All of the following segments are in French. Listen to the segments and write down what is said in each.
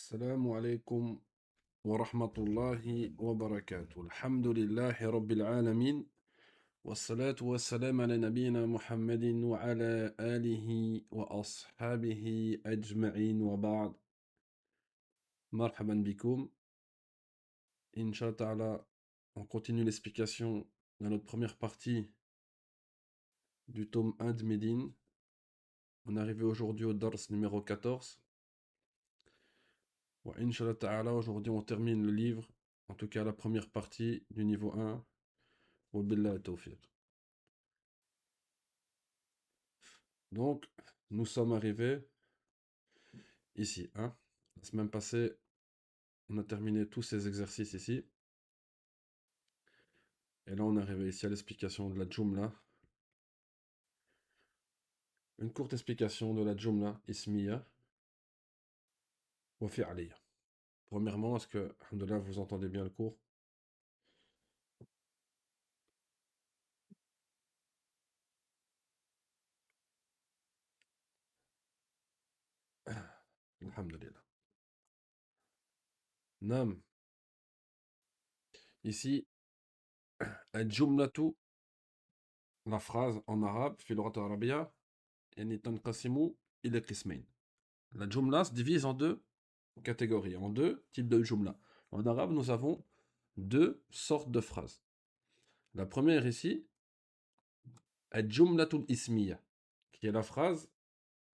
السلام عليكم ورحمة الله وبركاته. الحمد لله رب العالمين، والصلاة والسلام على نبينا محمد وعلى آله وأصحابه أجمعين وبعد. مرحبا بكم. Inch'Allah Ta'ala, on continue l'explication dans notre première partie du tome 1 de Médine. On est arrivé aujourd'hui au Dars numéro 14. Inch'Allah Ta'ala, aujourd'hui on termine le livre, en tout cas la première partie du niveau 1. Wabillahi tawfiq. Donc, nous sommes arrivés ici. Hein. La semaine passée, on a terminé tous ces exercices ici. Et là, on est arrivé ici à l'explication de la Jumla. Une courte explication de la Jumla Ismiya wa Fi'liya. Premièrement, est-ce que, alhamdoulilah, vous entendez bien le cours? Alhamdoulilah. Nam. Ici, al-Jumlatu, la phrase en arabe, fi l'orat arabia, yani tanqasimu ila qismayn. La Jumla se divise en deux catégories, en deux types de Jumla. En arabe, nous avons deux sortes de phrases. La première ici, al-Jumlatul Ismiya, qui est la phrase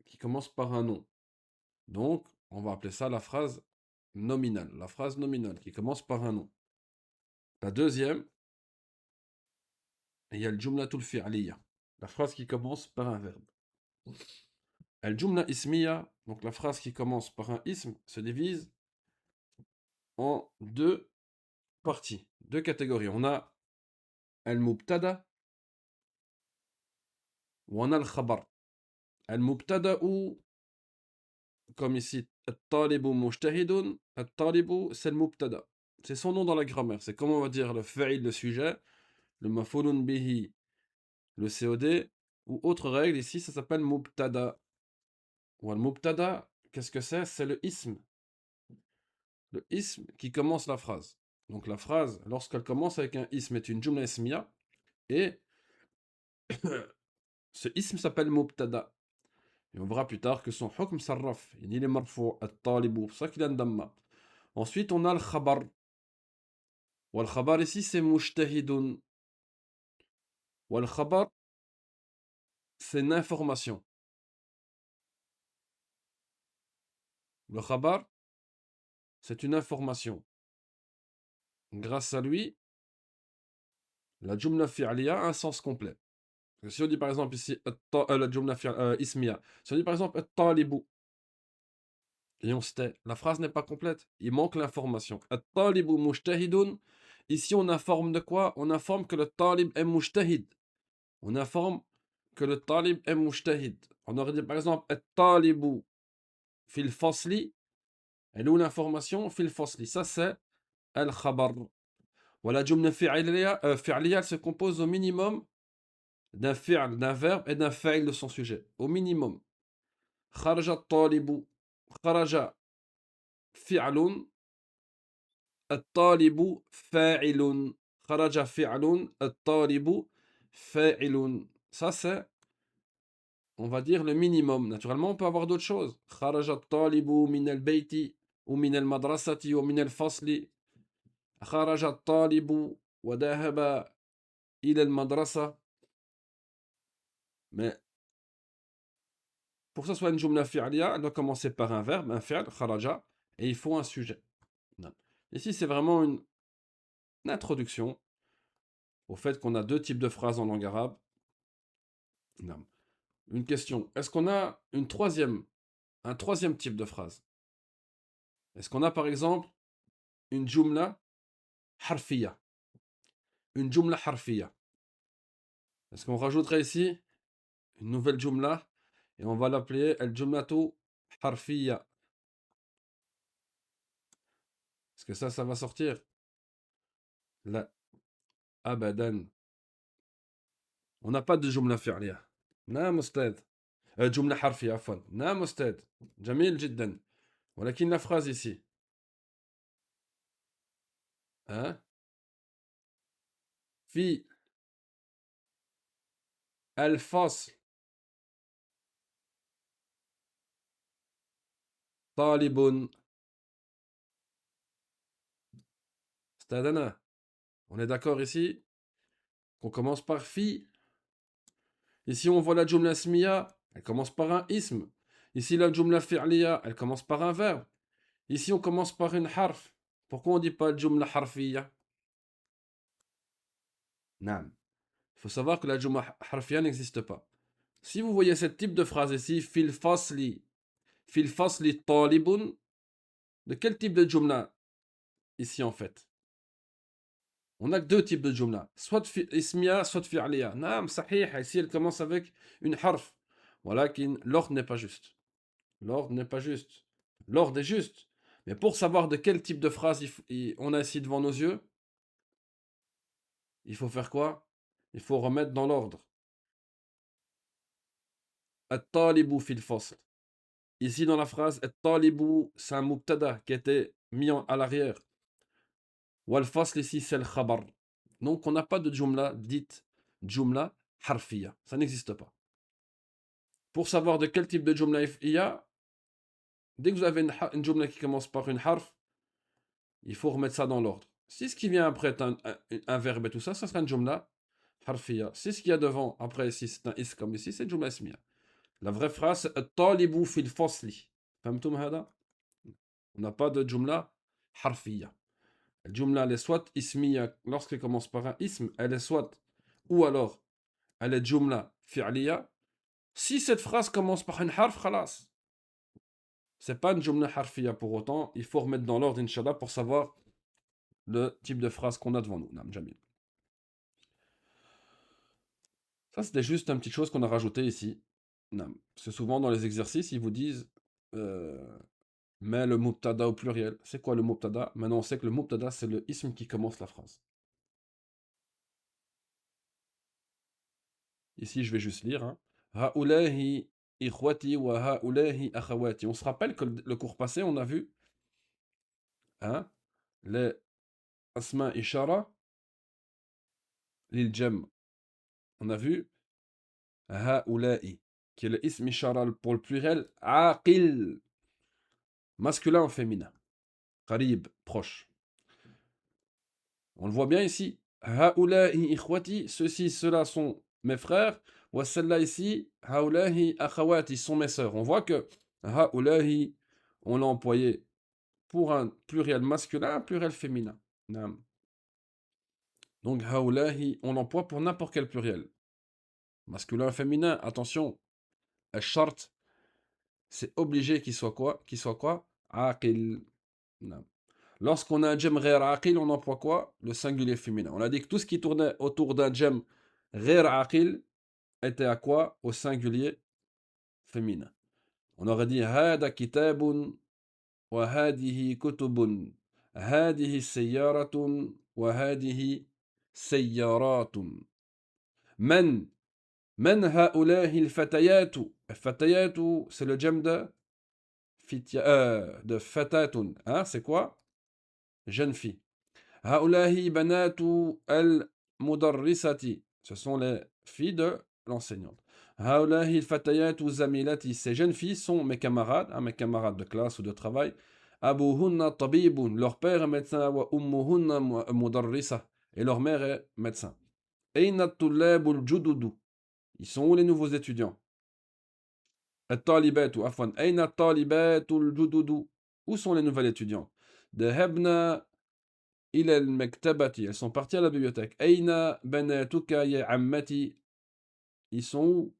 qui commence par un nom. Donc, on va appeler ça la phrase nominale. La phrase nominale qui commence par un nom. La deuxième, il y a al-Jumlatul Fi'liya, la phrase qui commence par un verbe. Al-Jumla Ismiya, donc la phrase qui commence par un ism, se divise en deux parties, deux catégories. On a al-Mubtada ou on a al-Khabar. Al-Mubtada ou, comme ici, At-Talibu Mujtahidun, At-Talibu, c'est le Mubtada. C'est son nom dans la grammaire. C'est comme on va dire le fa'il, le sujet, le maf'ulun bihi, le COD, ou autre règle ici, ça s'appelle Mubtada. Ou al-Mubtada, qu'est-ce que c'est? C'est le ism. Le ism qui commence la phrase. Donc la phrase, lorsqu'elle commence avec un ism, est une jumla ismiya, et ce ism s'appelle Mubtada. Et on verra plus tard que son hukm sarraf, il est marfou, at-talibu, c'est pour ça qu'il a un damma. Ensuite, on a le khabar. Ou le khabar ici, c'est mujtahidun. Ou le khabar, c'est une information. Le khabar, c'est une information. Grâce à lui, la jumla fi'liya a un sens complet. Si on dit par exemple ici, la jumla ismiya, si on dit par exemple at-talibu, et on se tait, la phrase n'est pas complète, il manque l'information. At-talibu mujtahidun, ici on informe de quoi? On informe que le talib est mujtahid. On informe que le talib est mujtahid. On aurait dit par exemple at-talibu fil fasli, elle est où l'information? Fil fasli. Ça c'est al-khabar. Voilà, jumla fi'liya, elle se compose au minimum d'un fi'l, d'un verbe et d'un fa'il de son sujet. Au minimum. Kharaja at-talibu. Kharaja fi'lun. At-talibu fa'ilun. Kharaja fi'lun. At-talibu fa'ilun. Ça c'est, on va dire, le minimum. Naturellement, on peut avoir d'autres choses. Kharaja at-talibu min al-bayti ou min al-madrasati ou min al-fasli. Kharaja at-talibu wa dhahaba ila al-madrasa. Mais pour que ce soit une jumla fi'liya, elle doit commencer par un verbe, un fi'l, kharaja, et il faut un sujet. Non. Ici, c'est vraiment une introduction au fait qu'on a deux types de phrases en langue arabe. Non. Une question, est-ce qu'on a un troisième type de phrase? Est-ce qu'on a par exemple une jumla harfiya? Une jumla harfiya. Est-ce qu'on rajouterait ici une nouvelle jumla et on va l'appeler al-jumlatu harfiya? Est-ce que ça va sortir? La abadan. On n'a pas de jumla fi'liya. نعم أستاذ. جملة حرفية عفوا. نعم أستاذ. جميل جدا. ولكن la phrase ici. Hein? في الفصل طالب. استاذنا. On est d'accord ici qu'on commence par fi. Ici, on voit la jumla ismiya, elle commence par un ism. Ici, la jumla fi'liya, elle commence par un verbe. Ici, on commence par une harf. Pourquoi on ne dit pas jumla harfiya? Non. Il faut savoir que la jumla harfiya n'existe pas. Si vous voyez ce type de phrase ici, fil fasli talibun, de quel type de jumla ici en fait? On a que deux types de jumla, soit ismiya, soit fi'liya. Non, sahih, ici elle commence avec une harf. Voilà, l'ordre n'est pas juste. L'ordre n'est pas juste. L'ordre est juste. Mais pour savoir de quel type de phrase on a ici devant nos yeux, il faut faire quoi? Il faut remettre dans l'ordre. At-talibu fil fasl. Ici dans la phrase, at-talibu, c'est un mubtada qui a été mis à l'arrière. Wal fasl ici, c'est le khabar. Donc on n'a pas de jumla dite jumla harfiya. Ça n'existe pas. Pour savoir de quel type de jumla il y a, dès que vous avez une jumla qui commence par une harf, il faut remettre ça dans l'ordre. Si ce qui vient après est un verbe et tout ça, ça sera une jumla harfiya. Si ce qu'il y a devant, après, si c'est un is comme ici, c'est une jumla ismiya. La vraie phrase, c'est talibu fil fasli. فهمتم هذا? On n'a pas de jumla harfiya. La jumla, elle est soit ismiya, lorsqu'elle commence par un ism, elle est soit, ou alors, elle est jumla fi'liya. Si cette phrase commence par une harf, khalas. C'est pas une jumla harfiya pour autant. Il faut remettre dans l'ordre, inshallah, pour savoir le type de phrase qu'on a devant nous. Nam Jamil. Ça, c'était juste une petite chose qu'on a rajouté ici. Nam. Parce que souvent, dans les exercices, ils vous disent mets le mubtada au pluriel. C'est quoi le mubtada? Maintenant, on sait que le mubtada, c'est le ism qui commence la phrase. Ici, je vais juste lire. Hein. Ha'ulahi ikhwati wa ha'ulahi akhawati. On se rappelle que le cours passé, on a vu hein, les asma ishara lil jam. On a vu ha'ula'i, qui est le ism ishara pour le pluriel, aqil, masculin ou féminin. Qarib, proche. On le voit bien ici. Ha'ulahi ikhwati, ceux-ci, ceux-là sont mes frères. Wa celle-là ici, ha'ulahi akhawati, sont mes sœurs. On voit que ha'ulahi, on l'a employé pour un pluriel masculin, un pluriel féminin. Naam. Donc ha'ulahi, on l'emploie pour n'importe quel pluriel. Masculin, féminin, attention. Al-shart, c'est obligé qu'il soit quoi? Qu'il soit quoi? Aqil. Naam. Lorsqu'on a un jem ghair aqil, on emploie quoi? Le singulier féminin. On a dit que tout ce qui tournait autour d'un jem ghair aqil était à quoi? Au singulier féminin. On aurait dit hada kitabun wa hadihi kutubun. Hadihi sayyaratun wa hadihi sayyaratun. Men haulahi al-fatayatu. Fatayatu, c'est le jem de fatatun. Hein, c'est quoi? Jeune fille. Haulahi banatu al-mudarrisati. Ce sont les filles de l'enseignante. Haulahi al-fatayatu zamilati. Ces jeunes filles sont mes camarades, hein, mes camarades de classe ou de travail. Abuhunna tabibun. Leur père est médecin. Wa ummuhunna mudarrisa. Et leur mère est médecin. Aina tullabul jududu. Ils sont où les nouveaux étudiants? At-talibatu, afwan. Aina talibatul jududu. Où sont les nouvelles étudiantes? Dhahabna ila al-maktabati. Elles sont parties à la bibliothèque. Aina banatuka ya ammati. Ils sont où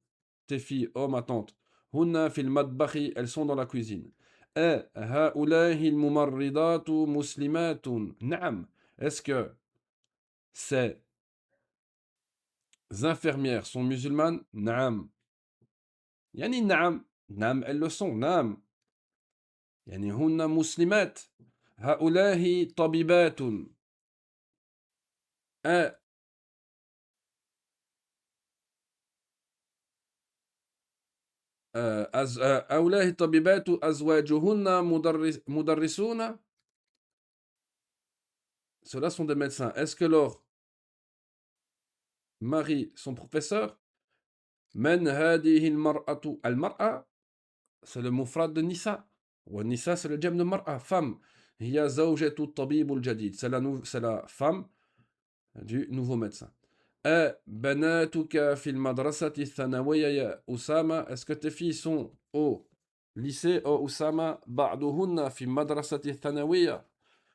tes filles? Oh ma tante. Hunna fil madbakhi. Elles sont dans la cuisine. Haulahi al-mumarridatu muslimatun. Naam. Est-ce que ces infirmières sont musulmanes? Naam. Yani naam. Naam, elles le sont. Naam. يعني هن مسلمات. هؤلاء طبيبات. هؤلاء طبيبات أزواجهن مدرسون. Ceux-là sont des médecins. Est-ce que leur mari sont professeurs? Men hadihi al-mar'atu. Al-mar'a, c'est le mufrad de Nisa. Ou Nisa, c'est le jam de mar'a, femme. Hiya zawjatu at-tabib al-jadid. C'est la femme du nouveau médecin. بناتك في المدرسة الثانوية يا أسامة. Est-ce que tes filles sont au lycée أو أسامة؟ بعضهن في المدرسة الثانوية.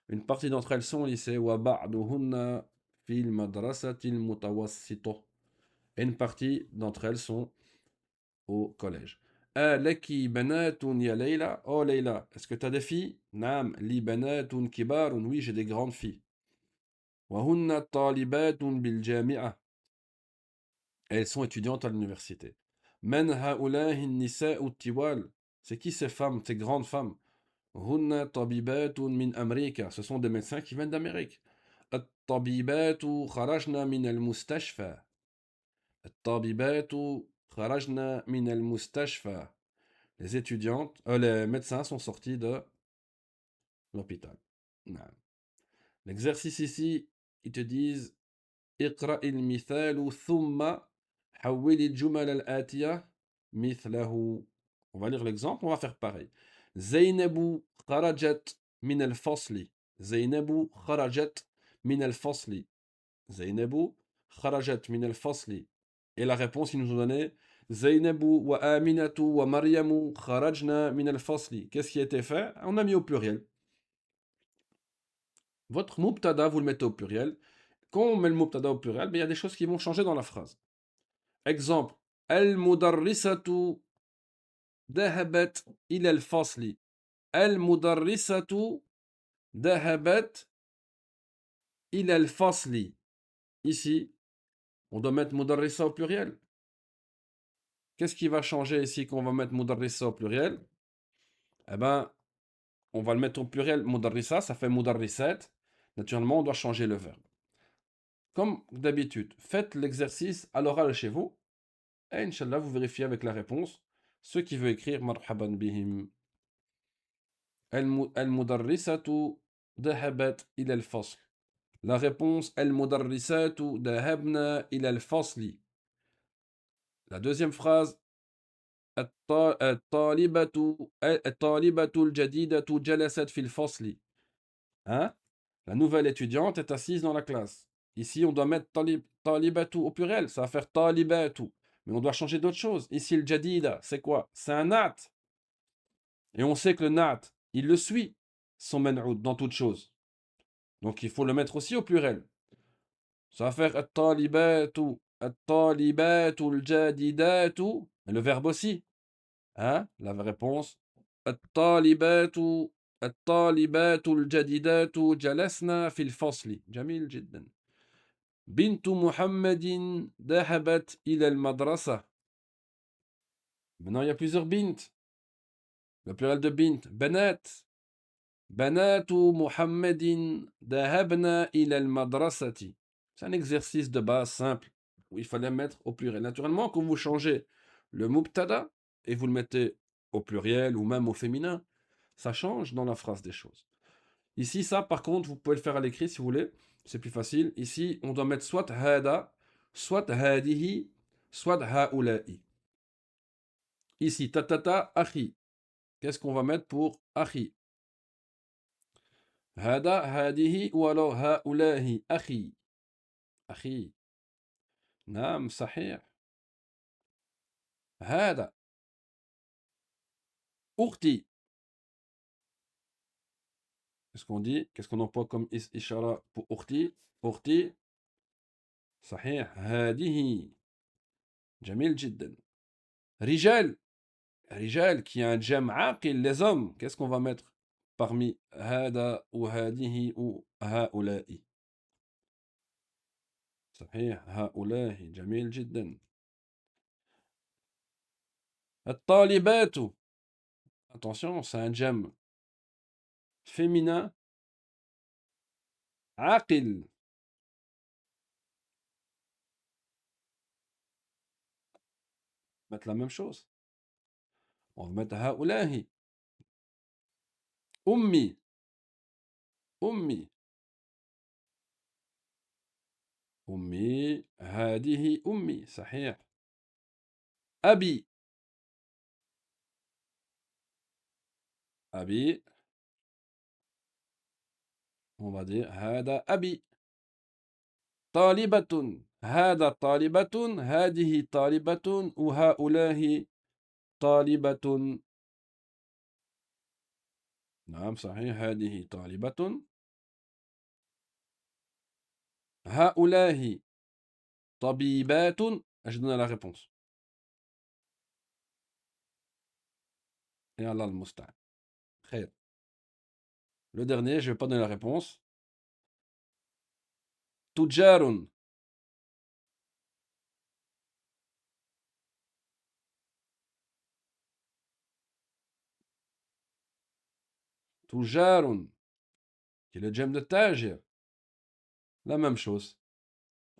Une partie d'entre elles sont au lycée. وبعضهن في المدرسة المتوسطة. Et une partie d'entre elles sont au collège. لك بنات يا ليلى. Oh Leila, est-ce que tu as des filles؟ نعم لي بنات كبار. Oui, j'ai des grandes filles. وهن طالبات بالجامعة. Elles sont étudiantes à l'université. Men haulahi nisa'u tiwal. C'est qui ces femmes, ces grandes femmes? Hunna tabibatun min Amrika. Ce sont des médecins qui viennent d'Amérique. At-tabibatu kharajna min al-mustashfa. At-tabibatu kharajna min al-mustashfa. Les étudiantes, les médecins sont sortis de l'hôpital. Non. L'exercice ici, ils te disent اقرأ المثال ثم حول الجمل الآتية مثله. On va lire l'exemple, on va faire pareil. زينب خرجت من الفصل. زينب خرجت من الفصل. زينب خرجت من الفصل. Et la réponse, ils nous ont donné زينب وآمنة ومريم خرجنا من الفصل. Qu'est-ce qui a été fait? On a mis au pluriel. Votre mubtada, vous le mettez au pluriel. Quand on met le mubtada au pluriel, il y a des choses qui vont changer dans la phrase. Exemple. المدرسة ذهبت إلى الفصل. المدرسة ذهبت إلى الفصل. Ici, on doit mettre mudarrisa au pluriel. Qu'est-ce qui va changer ici quand on va mettre mudarrisa au pluriel? Eh ben, on va le mettre au pluriel. Mudarrisa, ça fait mudarrisat. Naturellement, on doit changer le verbe. Comme d'habitude, faites l'exercice à l'oral chez vous. Et Inch'Allah, vous vérifiez avec la réponse. Ceux qui veulent écrire marhaban bihim. المدرسة ذهبت إلى الفصل. La réponse المدرسات ذهبن إلى الفصل. La deuxième phrase الطالبة الجديدة جلست في الفصل. Hein? La nouvelle étudiante est assise dans la classe. Ici, on doit mettre talibatu au pluriel. Ça va faire talibatu. Mais on doit changer d'autre chose. Ici, le jadida, c'est quoi? C'est un nat. Et on sait que le nat, il le suit, son men'oud, dans toute chose. Donc, il faut le mettre aussi au pluriel. Ça va faire at-talibatu, at-talibatu al-jadidatu. Et le verbe aussi. Hein? La réponse. At-talibatu, at-talibatu al-jadidatu jalasna fil fasli. Jamil jiddan. Bintu Muhammadin dahabat ila al-madrasa. Maintenant, il y a plusieurs bint. Le pluriel de bint. Banat. Banatu Muhammadin dahabna ila al-madrasati. C'est un exercice de base simple où il fallait mettre au pluriel. Naturellement, quand vous changez le mubtada et vous le mettez au pluriel ou même au féminin, ça change dans la phrase des choses. Ici, ça, par contre, vous pouvez le faire à l'écrit si vous voulez. C'est plus facile. Ici, on doit mettre soit hada, soit hadihi, soit haula'i. Ici, tatata, akhi. Qu'est-ce qu'on va mettre pour akhi? Hada, hadihi ou alors haulahi, akhi. Akhi. نعم صحيح. هذا أختي. Qu'est-ce qu'on dit? Qu'est-ce qu'on emploie comme ishara pour أختي? أختي. صحيح. هذه. جميل جدا. رجال. رجال qui a un jam عاقل, les hommes. Qu'est-ce qu'on va mettre parmi هذا ou هذه ou هؤلاء? صحيح. هؤلاء. جميل جدا. الطالبات. Attention, c'est un jam féminin عاقل. Mettre la même chose. On va mettre هؤلاء. أمي. أمي. أمي هذه أمي صحيح. أبي أبي on va dire هذا أبي. طالبة هذا طالبة هذه طالبة وهؤلاء طالبة. نعم صحيح هذه طالبة. هؤلاء طبيبات. Je donne la réponse. Et Allah المستعان. خير. Le dernier, je ne vais pas donner la réponse. تجار. تجار qui est le gemme de تاجر. La même chose.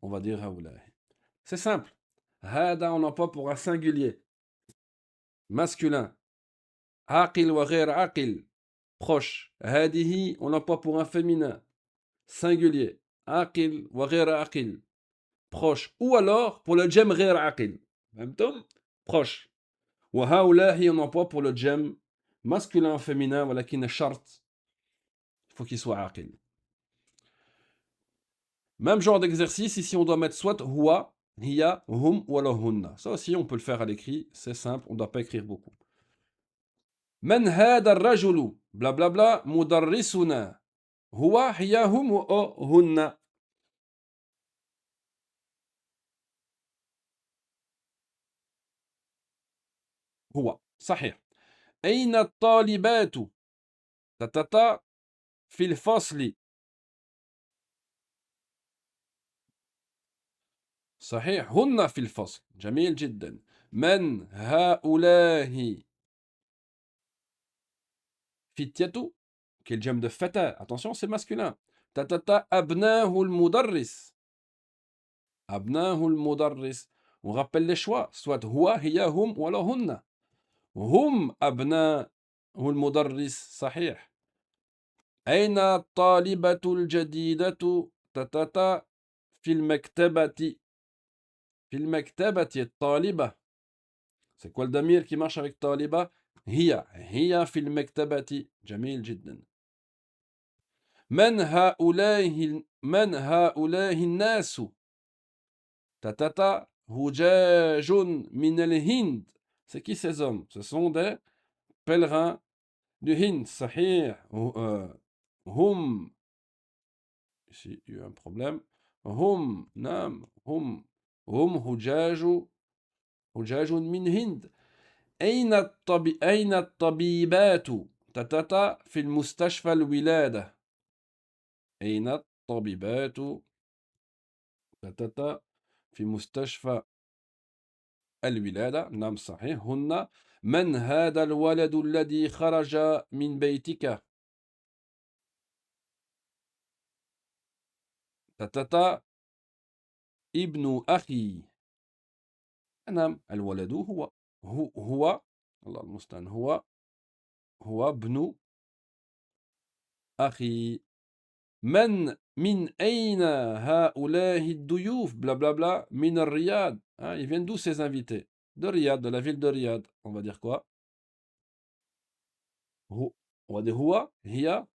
On va dire هؤلاء. C'est simple. هذا on emploie pour un singulier. Masculin. عاقل وغير عاقل. Proche. هذه on emploie pour un féminin. Singulier. عاقل وغير عاقل. Proche. Ou alors pour le gemme غير عاقل. Même temps. Proche. وهؤلاء on emploie pour le gemme masculin féminin ولكن الشرط il faut qu'il soit عاقل. Même genre d'exercice, ici on doit mettre soit huwa, hiya, hum ou alors hunna. Ça aussi on peut le faire à l'écrit, c'est simple, on ne doit pas écrire beaucoup. من هذا الرجل bla bla bla مدرسنا هو هي هم أو هن. هو صحيح. أين الطالبات تتتا في الفصل. صحيح هن في الفصل جميل جدا. من هؤلاء فتية qui est le gemme de fata. Attention, c'est masculin. Tatata abnahu al-mudarris. Abnahu al-mudarris. On rappelle les choix. Soit huwa, hiya, hum ou alors hunna. Hum abnahu al-mudarris. Sahih. أين الطالبة الجديدة تتتا في المكتبة. في المكتبة الطالبة. C'est quoi le damir qui marche avec طالبة. هي. هي في المكتبة. جميل جدا. من هؤلاء الناس تتتا هجاج من الهند. C'est qui ces hommes? Ce sont des pèlerins du Hind. صحيح. هم. Ici, il y a eu un problème. هم. نعم. هم. هم هجاج من هند. أين الطبيبات تتتا في المستشفى الولادة. أين الطبيبات تتتا في مستشفى الولادة. نعم صحيح هن. من هذا الولد الذي خرج من بيتك. تتتا ابن أخي. نعم الولد هو الله المستعان هو ابن أخي. من أين هؤلاء الضيوف bla bla bla من الرياض. Ils viennent d'où ces invités? De Riyad, de la ville de Riyad. On va dire quoi? On va dire هو هي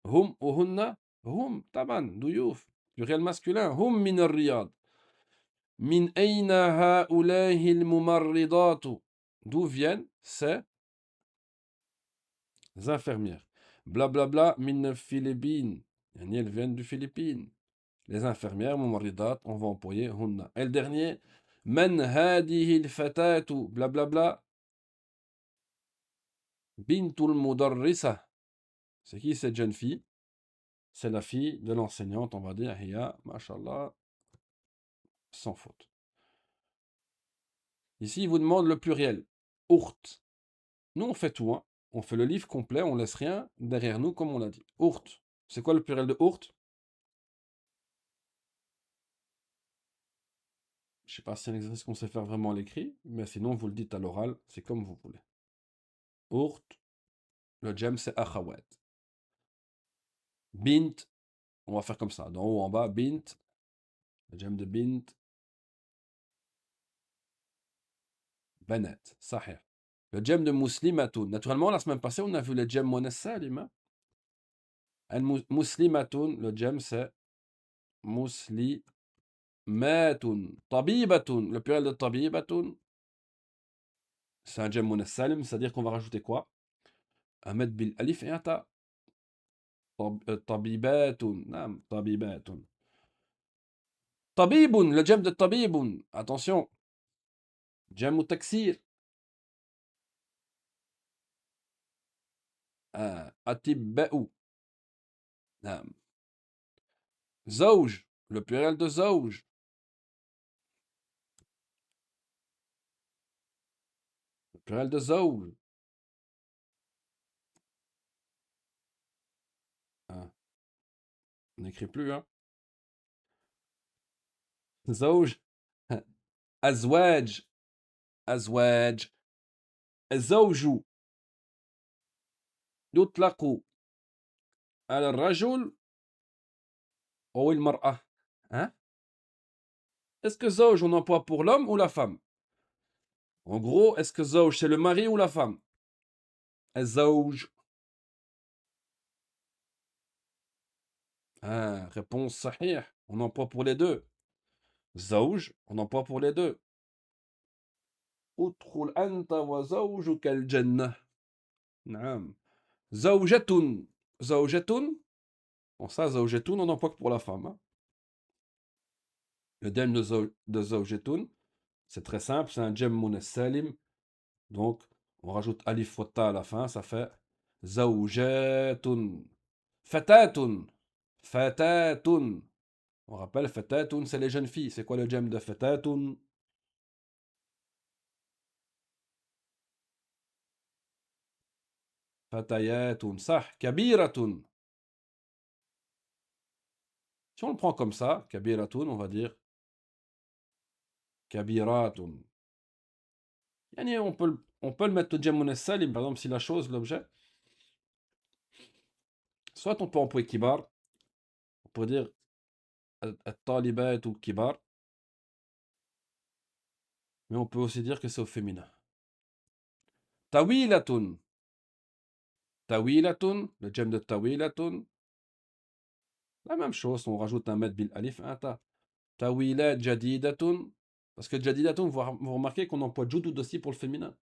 هم وهن. هم طبعا ضيوف pluriel masculin. هم من الرياض. من أين هؤلاء الممرضات. D'où viennent ces infirmières. Bla bla bla من الفلبين. يعني elles viennent du Philippines. Les infirmières ممرضات on va employer هن. Et le dernier من هذه الفتاة bla bla bla بنت المدرسة. C'est qui cette jeune fille? C'est la fille de l'enseignante, on va dire هي ما شاء الله sans faute. Ici, il vous demande le pluriel. Ourt. Nous, on fait tout. Hein. On fait le livre complet, on laisse rien derrière nous, comme on l'a dit. Ourt. C'est quoi le pluriel de ourt? Je ne sais pas si c'est un exercice qu'on sait faire vraiment à l'écrit, mais sinon, vous le dites à l'oral, c'est comme vous voulez. Ourt. Le gem, c'est akhawat. Bint. On va faire comme ça. D'en haut en bas, bint. Le jam de bint, banat. Sahih. Le jam de muslimatun. Naturellement, la semaine passée, on a vu le jam muannas salim. Muslimatun, le jam c'est muslimatun. Tabibatun, le pluriel de tabibatun, c'est un jam muannas salim, c'est-à-dire qu'on va rajouter quoi? Un med bil alif et un ta. Tabibatun, naam, tabibatun. Tabibun, le jam de tabibun. Attention, jam ou taksir. Atibba'u. Naam. Zawj, le pluriel de zawj. Le pluriel de zawj. Ah, on n'écrit plus, hein. Zawj. Azwaj. Azwaj. الزوج يطلق على الرجل أو المرأة. Hein? Est-ce que zawj on emploie pour l'homme ou la femme? En gros, est-ce que zawj c'est le mari ou la femme? الزوج. Ah, réponse sahih. On emploie pour les deux. Zawj, on emploie pour les deux. ادخل أنت وزوجك الجنة. نعم. زوجة. زوجة. Bon, ça, zawjatun, on emploie que pour la femme. Hein. Le dem de zawjatun, c'est très simple, c'est un jem munas salim. Donc, on rajoute alif wa ta à la fin, ça fait zawjatun. Fatatun. Fatatun. On rappelle, fatatun, c'est les jeunes filles. C'est quoi le jem de fatatun? Fatayatun. Sah. Kabiratun. Si on le prend comme ça, kabiratun, on va dire kabiratun. Yani, on peut le mettre au jem munas salim, par exemple, si la chose, l'objet. Soit on peut employer kibar, on peut dire at-talibat ou kibar, mais on peut aussi dire que c'est au féminin. Tawilatun. Tawilatun, le jem de tawilatun. La même chose, on rajoute un med bil alif, un ta. Tawilat jadidatun. Parce que jadidatun, vous remarquez qu'on emploie judud aussi pour le féminin.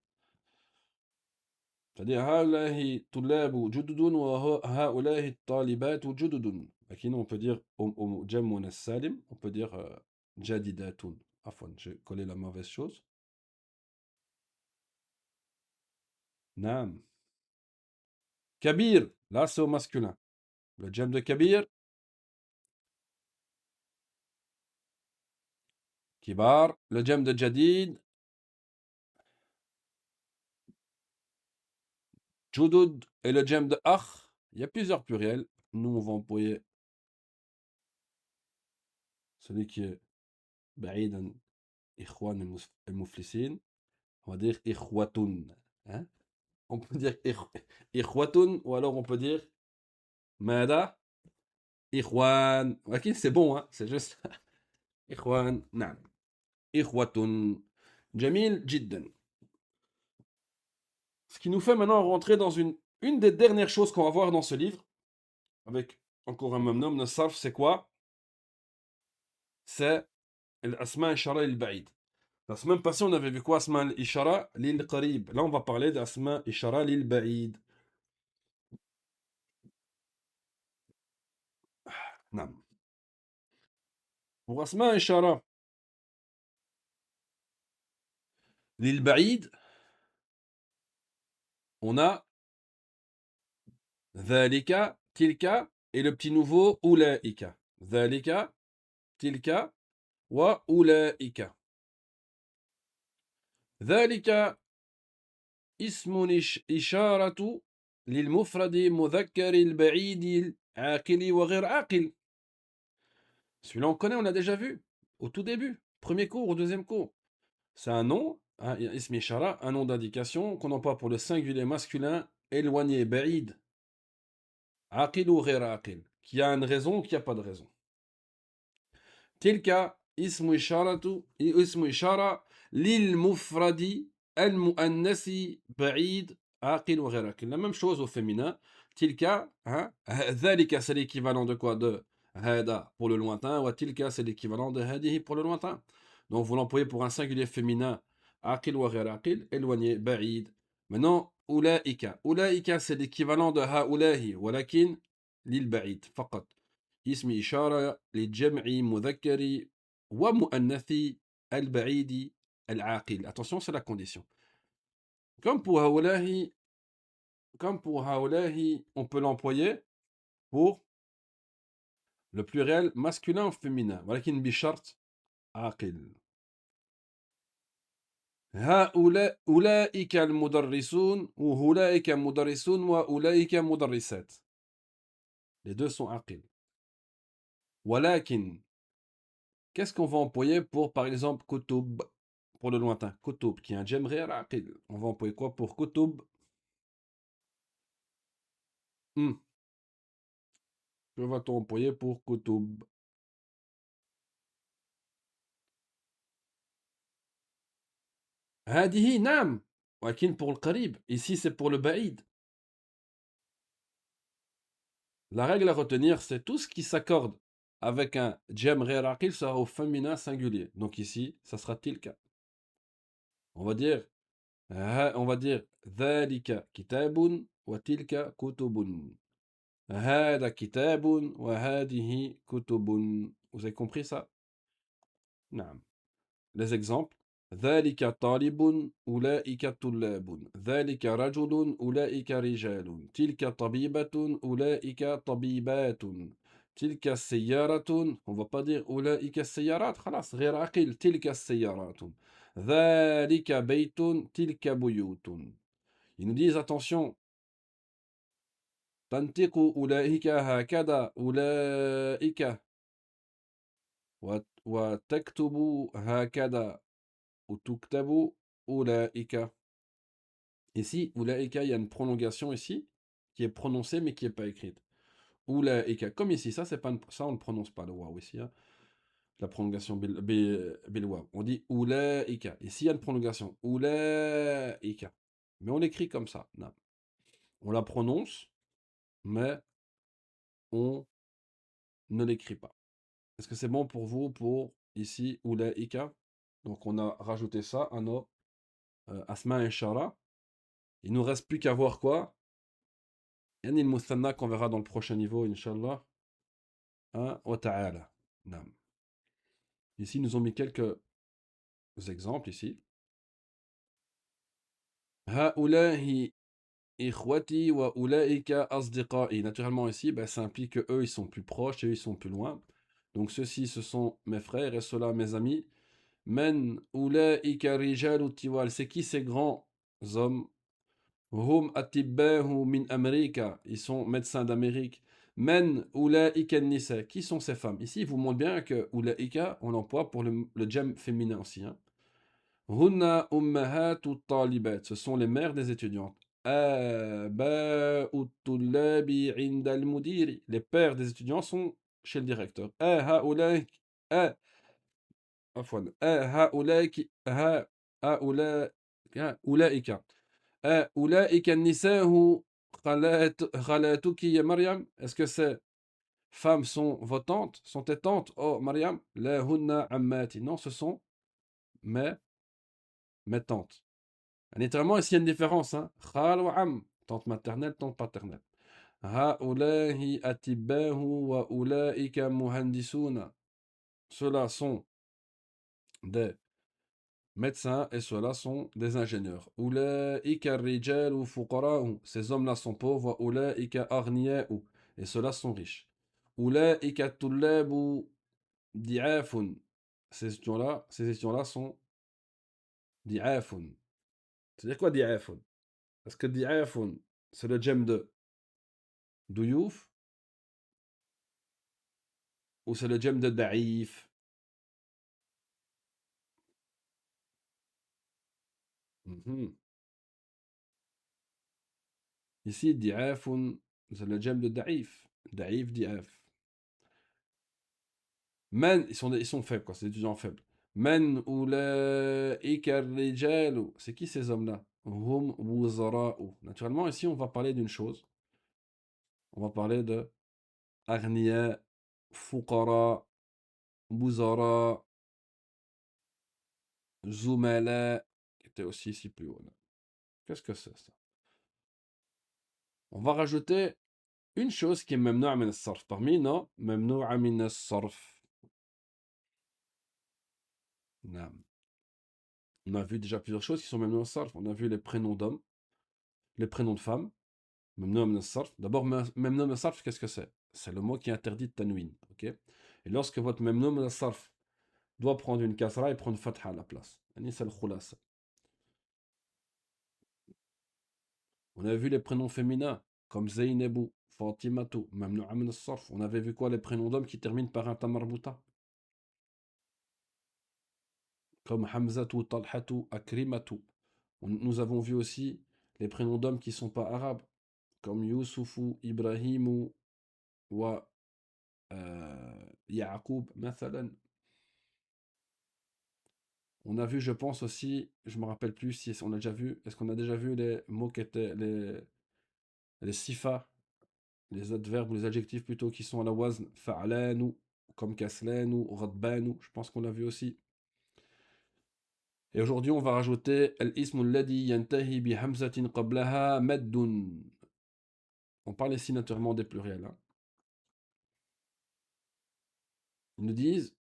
C'est-à-dire, haulahi tullabu jududun wa haulahi talibatu jududun. Sinon, on peut dire, au jem muannas salim, on peut dire jadidatun. Afwan, j'ai collé la mauvaise chose. Naam. Kabir, là c'est au masculin. Le jem de kabir, kibar. Le jem de jadid, judud. Et le jem de akh, il y a plusieurs pluriels. Nous, on va employer celui qui est ba'idan, ikhwan et muflisin. On va dire ikhwatun. Hein? On peut dire ikhwatun ou alors on peut dire mada, ikhwan. Ok, c'est bon, hein? C'est juste ikhwan. Naam. Ikhwatun. Jamil jiddan. Ce qui nous fait maintenant rentrer dans une des dernières choses qu'on va voir dans ce livre, avec encore un même nom, le sarf, c'est quoi? C'est l'asma ishara lil ba'id. La semaine passée, on avait vu quoi? Asma ishara lil qarib. Là, on va parler d'asma ishara lil ba'id. Non. Pour asma ishara lil ba'id, on a dhalika, tilka et le petit nouveau ulaika. Dhalika, tilka wa ulaika. dhalika اسم إشارة للمفرد مذكر البعيد العاقل وغير عاقل. Celui-là, on connaît, on l'a déjà vu au tout début, premier cours ou deuxième cours. C'est un nom, ism ishara, un nom d'indication qu'on emploie pour le singulier masculin éloigné, ba'id, aqil ou ghayr aqil, qui a une raison ou qui n'a pas de raison. Tilka, اسم إشارة اسم إشارة للمفرد المؤنث بعيد عاقل وغير عاقل. La même chose au féminin. Tilka, hein, ذلك c'est l'équivalent de quoi? De hada pour le lointain, ou tilka c'est l'équivalent de hadihi pour le lointain. Donc vous l'employez pour un singulier féminin, عاقل وغير عاقل, éloigné, بعيد. Maintenant, أولئك. أولئك c'est l'équivalent de هؤلاء, ولكن للبعيد فقط. اسم إشارة لجمع مذكر ومؤنث البعيد العاقل. Attention, c'est la condition. Comme pour هؤلاء, on peut l'employer pour le pluriel masculin ou féminin. ولكن بشرط عاقل. هؤلاء أولئك المدرسون وأولئك مدرسون وأولئك مدرسات. Les deux sont عاقل. ولكن qu'est-ce qu'on va employer pour, par exemple, kutub, pour le lointain? Kutub, qui est un jem ghair aqil. On va employer quoi pour kutub? Que va-t-on employer pour kutub? هذه نعم. ولكن pour le qarib. Ici, c'est pour le ba'id. La règle à retenir, c'est tout ce qui s'accorde avec un jem ghair aqil sera au féminin singulier. Donc ici, ça sera tilka. On va dire ذلك كتاب وتلك كتب. هذا كتاب وهذه كتب. Vous avez compris ça? نعم. Les exemples. ذلك طالب أولئك طلاب. ذلك رجل أولئك رجال. تلك طبيبة أولئك طبيبات. تلك السيارة. On va pas dire أولئك السيارات. خلاص غير عقل. تلك السيارات. ذلك بيت. تلك بيوت. Ils nous disent attention. تنطق أولئك هكذا أولئك وتكتب هكذا وتكتب أولئك. Ici, أولئك, il y a une prolongation ici qui est prononcée mais qui n'est pas écrite. أولئك, comme ici, ça, c'est pas ça on ne prononce pas le waouh ici. Hein. La prolongation bil waouh. On dit أولئك. Ici, il y a une prolongation. أولئك. Mais on l'écrit comme ça. Non. On la prononce, mais on ne l'écrit pas. Est-ce que c'est bon pour vous pour ici Ulaika? Donc on a rajouté ça à nos Asma et Shara. Il nous reste plus qu'à voir quoi? Yani le Muthanna qu'on verra dans le prochain niveau, Inch'Allah. Hein, wa ta'ala. Naam. Ici, nous ont mis quelques exemples ici. Ha'ulahi ikhwati wa ulaika asdiqai. Naturellement ici, ben, ça implique que eux ils sont plus proches et eux ils sont plus loin. Donc ceux-ci, ce sont mes frères et ceux-là mes amis. Men ulaika rijalu tiwal. C'est qui ces grands hommes? Hum atibbahu min Amerika. Ils sont médecins d'Amérique. Men ulaika nisa. Qui sont ces femmes? Ici, il vous montre bien que ulaika, on l'emploie pour le jam féminin aussi. Hein. Hunna ummahatu talibat. Ce sont les mères des étudiantes. Aba'u tullabi inda al-mudiri. Les pères des étudiants sont chez le directeur. Haulaik. عفوا هؤلاء هؤلاء أولئك أولئك النساء خالاتك يا مريم. Est-ce que ces femmes sont vos tantes, sont tes tantes? Oh Mariam, لا هن عماتي. Non, ce sont mes tantes. Littéralement, ici il y a une différence. Hein. خال وعم, tante maternelle, tante paternelle. هؤلاء أتباء وأولئك مهندسون. Ceux-là sont des médecins et ceux-là sont des ingénieurs. Ulaika rijalu fuqara'u. Ces hommes-là sont pauvres. Ulaika aghniya'u. Et ceux-là sont riches. Ulaika tullabu di'afun. Ces étudiants-là sont di'afun. C'est-à-dire quoi di'afun? Est-ce que di'afun, c'est le djem de douyouf ou c'est le djem de da'if? Ici, di'afun, c'est le djem de da'if. Da'if, di'af. Men, ils sont faibles, quoi. C'est des étudiants faibles. Men ulaika rijalu. C'est qui ces hommes-là? Hum wuzara'u. Naturellement, ici, on va parler d'une chose. On va parler de aghniya, fuqara, wuzara, zumala, qui était aussi ici plus haut, là. Qu'est-ce que c'est, ça? On va rajouter une chose qui est mamnu'a min as-sarf. Parmi nos mamnu'a min as-sarf. Naam. On a vu déjà plusieurs choses qui sont mamnu'a min as-sarf. On a vu les prénoms d'hommes, les prénoms de femmes. Mamnu'a min as-sarf. D'abord, mamnu'a min as-sarf, qu'est-ce que c'est? C'est le mot qui interdit de tanwin. Ok? Et lorsque votre mamnu'a min as-sarf doit prendre une kasra et prendre fatha à la place. C'est le khulasa. On avait vu les prénoms féminins, comme Zainabou, Fatimatu, mamnu'a min as-sarf. On avait vu quoi? Les prénoms d'hommes qui terminent par un tamarbuta, comme Hamzatu, Talhatu, Akrimatu. Nous avons vu aussi les prénoms d'hommes qui ne sont pas arabes, comme Youssoufou, Ibrahimu, wa Ya'qub, mathalan. On a vu, je pense aussi, je me rappelle plus si on a déjà vu, est-ce qu'on a déjà vu les mots qui étaient les sifas, les adverbes ou les adjectifs plutôt qui sont à la wazn, fa'lanu, comme kaslanu, radbanu, je pense qu'on l'a vu aussi. Et aujourd'hui, on va rajouter al-ismu alladhi yantahi bi hamzatin qablaha maddun. On parle ici naturellement des pluriels, hein. Ils nous disent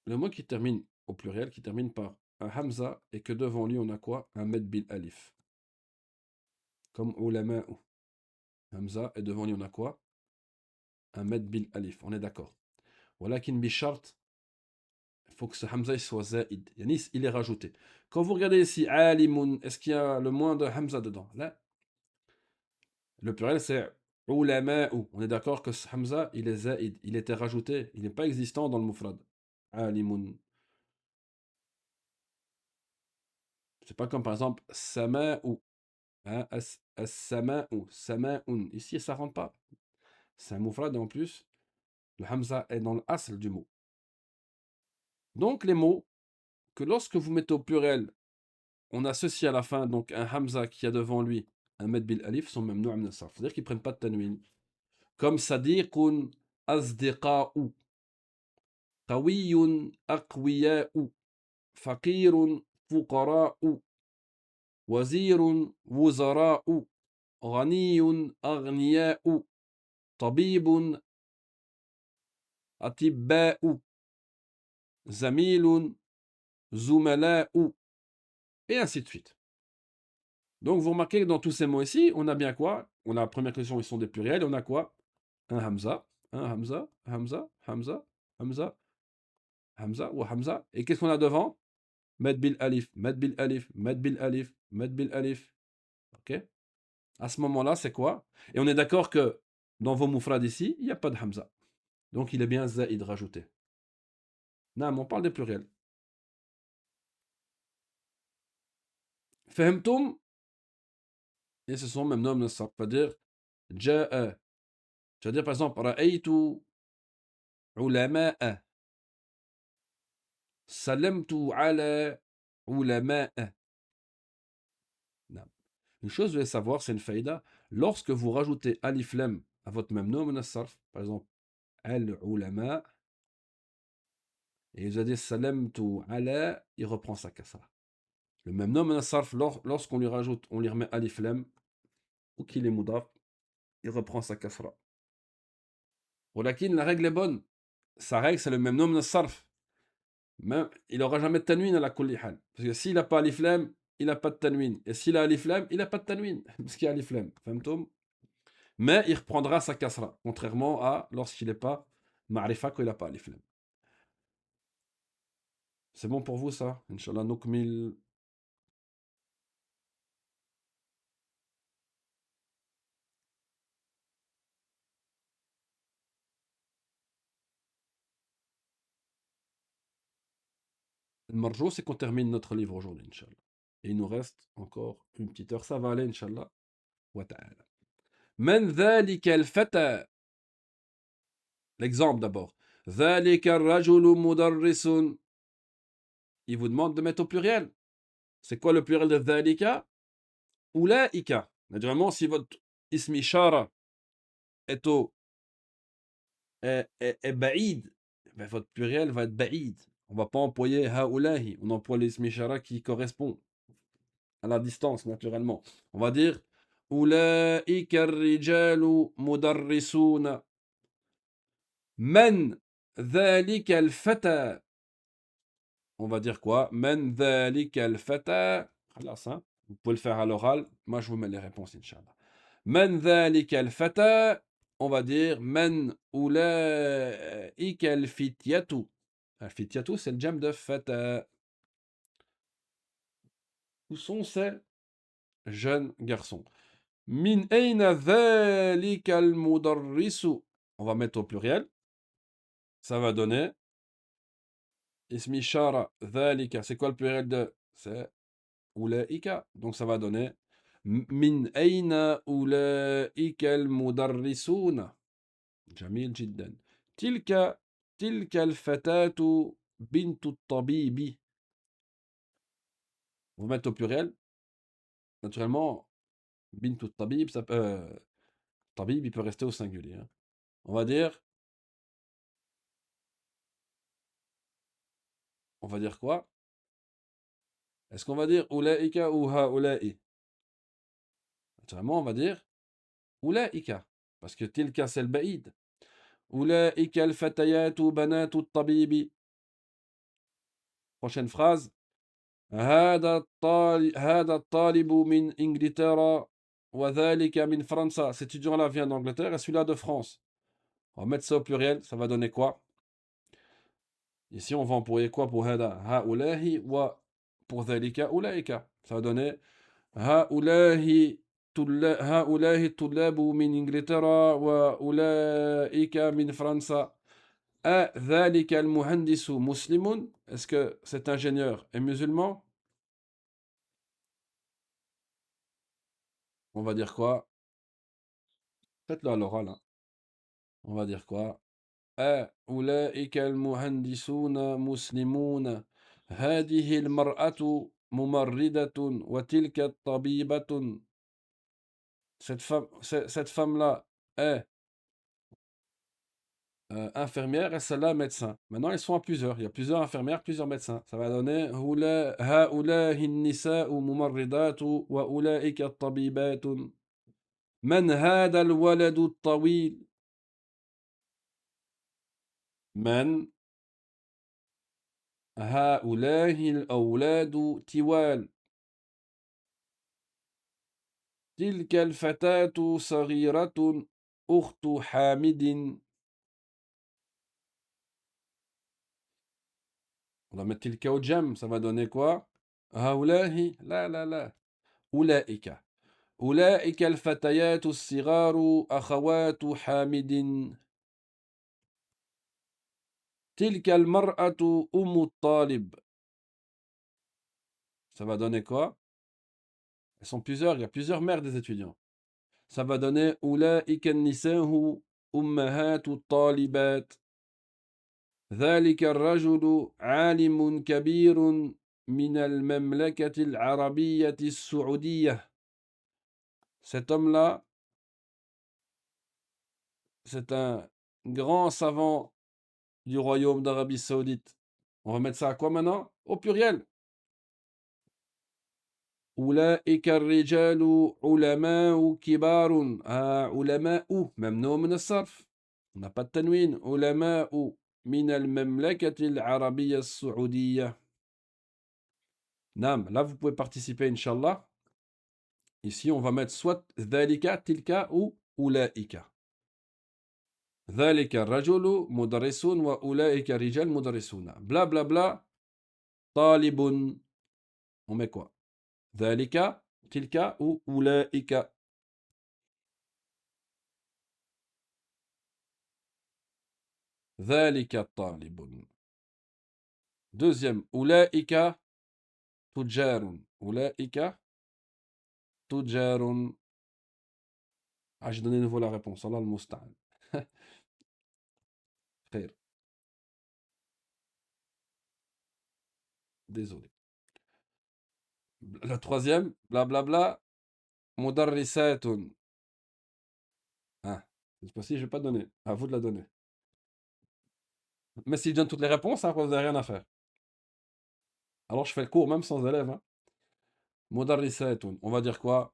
le mot qui termine au pluriel, qui termine par un hamza, et que devant lui on a quoi? Un med bil alif. Comme ulama'u. Hamza, et devant lui on a quoi? Un med bil alif. On est d'accord. Walakin bi shart, il faut que ce hamza il soit zaïd. Yanis, il est rajouté. Quand vous regardez ici, alimun, est-ce qu'il y a le moins de hamza dedans? Là, le pluriel c'est ulama'u. On est d'accord que ce hamza il est zaïd. Il était rajouté. Il n'est pas existant dans le mufrad. Alimun. C'est pas comme par exemple sama'u. Hein, as-sama'u, sama'un. Ici, ça rentre pas. C'est un mufrad et en plus, le hamza est dans l'asl du mot. Donc, les mots que lorsque vous mettez au pluriel, on associe à la fin donc un hamza qui a devant lui un med bil alif sont même min as-sarf. C'est-à-dire qu'ils prennent pas de tanwin. Comme sadiqun, asdiqa'u, qawiyun, aqwiya'u, faqirun, fuqara'u, wazirun, wuzara'u, ghaniyun, aghniya'u, tabibun, atibba'u, zamilun, zumala'u, et ainsi de suite. Donc vous remarquez que dans tous ces mots ici, on a bien quoi? On a la première question, ils sont des pluriels, on a quoi? Un hamza, un hamza, hamza, hamza, hamza, hamza ou hamza. Et qu'est-ce qu'on a devant? Med bil alif, med bil alif, med bil alif, med bil alif. Ok? À ce moment-là, c'est quoi? Et on est d'accord que dans vos moufrades ici, il n'y a pas de hamza. Donc il est bien zaïd rajouté. Non, on parle des pluriels. Fahimtum? Et ce sont même noms de sarf. C'est-à-dire, ja'a. Tu vas dire par exemple, ra'aytu ulama'a. Salamtu ala ulama'a. Non. Une chose que vous devez savoir, c'est une faïda. Lorsque vous rajoutez alif lam à votre même nom de sarf, par exemple, al-ulama, et vous allez salamtu ala, il reprend sa kasra. Le même nom de sarf, lorsqu'on lui rajoute, on lui remet alif lam, ou qu'il est moudaf, il reprend sa kasra. Walakin, la règle est bonne. Sa règle, c'est le même nom de sarf. Même, il n'aura jamais de tanwin à la kulli hal. Parce que s'il n'a pas alif lam, il n'a pas de tanwin. Et s'il a alif lam, il n'a pas de tanwin. Parce qu'il y a alif lam. Fahmtoum? Mais il reprendra sa kasra. Contrairement à lorsqu'il n'est pas ma'rifa, quand il n'a pas alif lam. C'est bon pour vous ça? Inch'Allah, nukmil. Le marjou, c'est qu'on termine notre livre aujourd'hui, Inch'Allah. Et il nous reste encore une petite heure. Ça va aller, Inch'Allah. Wa ta'ala. Man dhalika al-fata. L'exemple d'abord. ذلك الرجل مدرس. Il vous demande de mettre au pluriel. C'est quoi le pluriel de ذلك? أولئك. Naturellement, si votre ism ishara est au est بعيد, ben votre pluriel va être بعيد. On va pas employer هؤلاء, on emploie l'ism ishara qui correspond à la distance, naturellement. On va dire أولئك الرجال مدرسون. من ذلك الفتى. On va dire quoi? من ذلك الفتى. خلاص, hein? Vous pouvez le faire à l'oral. Moi, je vous mets les réponses, Inch'Allah. من ذلك الفتى. On va dire من أولئك الفتية. الفتية, c'est le jam de فتى. Où sont ces jeunes garçons? من أين ذلك المدرس. On va mettre au pluriel. Ça va donner اسم إشارة ذلك. C'est quoi le pluriel de? C'est أولئك. Donc ça va donner من أين أولئك المدرسون. جميل جدا. تلك الفتاة بنت الطبيب. Vous mettez au pluriel. Naturellement, بنت الطبيب, ça peut, طبيب, il peut rester au singulier, hein. On va dire quoi? Est-ce qu'on va dire أولئك ou هؤلاء? Naturellement, on va dire أولئك. Parce que تلك c'est le بعيد. أولئك الفتيات بنات الطبيب. Prochaine phrase. هذا الطالب من إنجلترا وذلك من فرنسا. Cet étudiant-là vient d'Angleterre et celui-là de France. On va mettre ça au pluriel. Ça va donner quoi? Ici, on va employer quoi pour هذا? هؤلاء و pour ذلك أولئك. Ça va donner هؤلاء الطلاب من إنجلترا وأولئك من فرنسا. ذلك المهندس مسلم. Est-ce que cet ingénieur est musulman? On va dire quoi? Faites-le à l'oral, hein. On va dire quoi? أولئك المهندسون مسلمون. هذه المرأة ممرضة وتلك الطبيبة. Cette femme-là est infirmière et celle-là médecin. Maintenant, ils sont à plusieurs. Il y a plusieurs infirmières, plusieurs médecins. Ça va donner هؤلاء النساء ممرضات وأولئك الطبيبات. من هذا الولد الطويل. من هؤلاء الأولاد طوال. تلك الفتاة صغيرة أخت حامد. On va mettre tilka au jam, ça va donner quoi? هؤلاء لا أولئك. أولئك الفتيات الصغار أخوات حامد. تلك المرأة أم الطالب. Ça va donner quoi? Elles sont plusieurs, il y a plusieurs mères des étudiants. Ça va donner أولئك النساء أمهات الطالبات. ذلك الرجل عالم كبير من المملكة العربية السعودية. Cet homme-là, c'est un grand savant du royaume d'Arabie Saoudite. On va mettre ça à quoi maintenant? Au pluriel. أولئك الرجال علماء كبار. علماء ممنوع من الصرف. On n'a pas de tanwin. علماء من المملكة العربية السعودية. Nam, là vous pouvez participer, Inch'Allah. Ici, on va mettre soit ذلك, tilka ou أولئك. ذلك الرجل مدرس وأولئك الرجال مدرسون. Bla bla bla. طالب. On met quoi? ذلك, tilka ou أولئك. ذلك طالب. Deuxième. أولئك تجار. أولئك تجار. Ah, j'ai donné de nouveau la réponse. Allah al-Musta'an. خير. Désolé. La troisième, blablabla, mudarrisatun. Ah, cette fois-ci, je vais pas donner. À vous de la donner. Mais si je donne toutes les réponses, hein, vous n'avez rien à faire. Alors, je fais le cours même sans élèves. Hein. Mudarrisatun. On va dire quoi?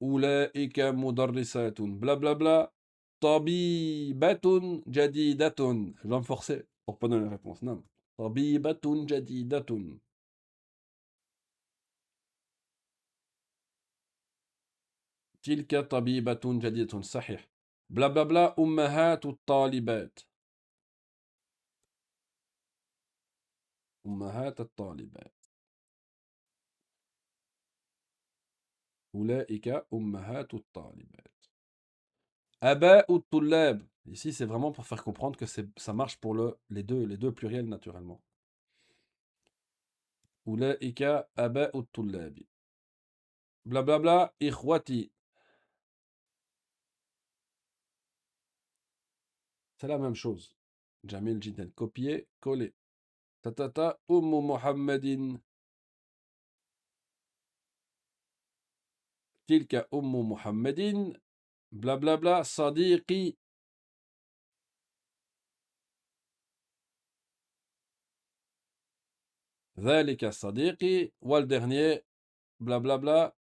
Ulaika mudarrisatun. Blablabla. Tabibatun jadidatun. Je vais me forcer pour pas donner la réponse. Non. Tabibatun jadidatun. Tilka tabibatun jadidatun. Sahih. Blablabla. Ummahatu talibat. أمهات الطالبات أولئك أمهات الطالبات أباء الطلاب. Ici, c'est vraiment pour faire comprendre que ça marche pour les deux pluriels naturellement. أولئك أباء الطلاب. Blablabla, إخوتي. C'est la même chose. Jamil Jidden. Copier, coller. Tatata, Muhammadin. Tilka Muhammadin. Blablabla, Sadiqi. ذلك صديقي. Ou le dernier, blablabla,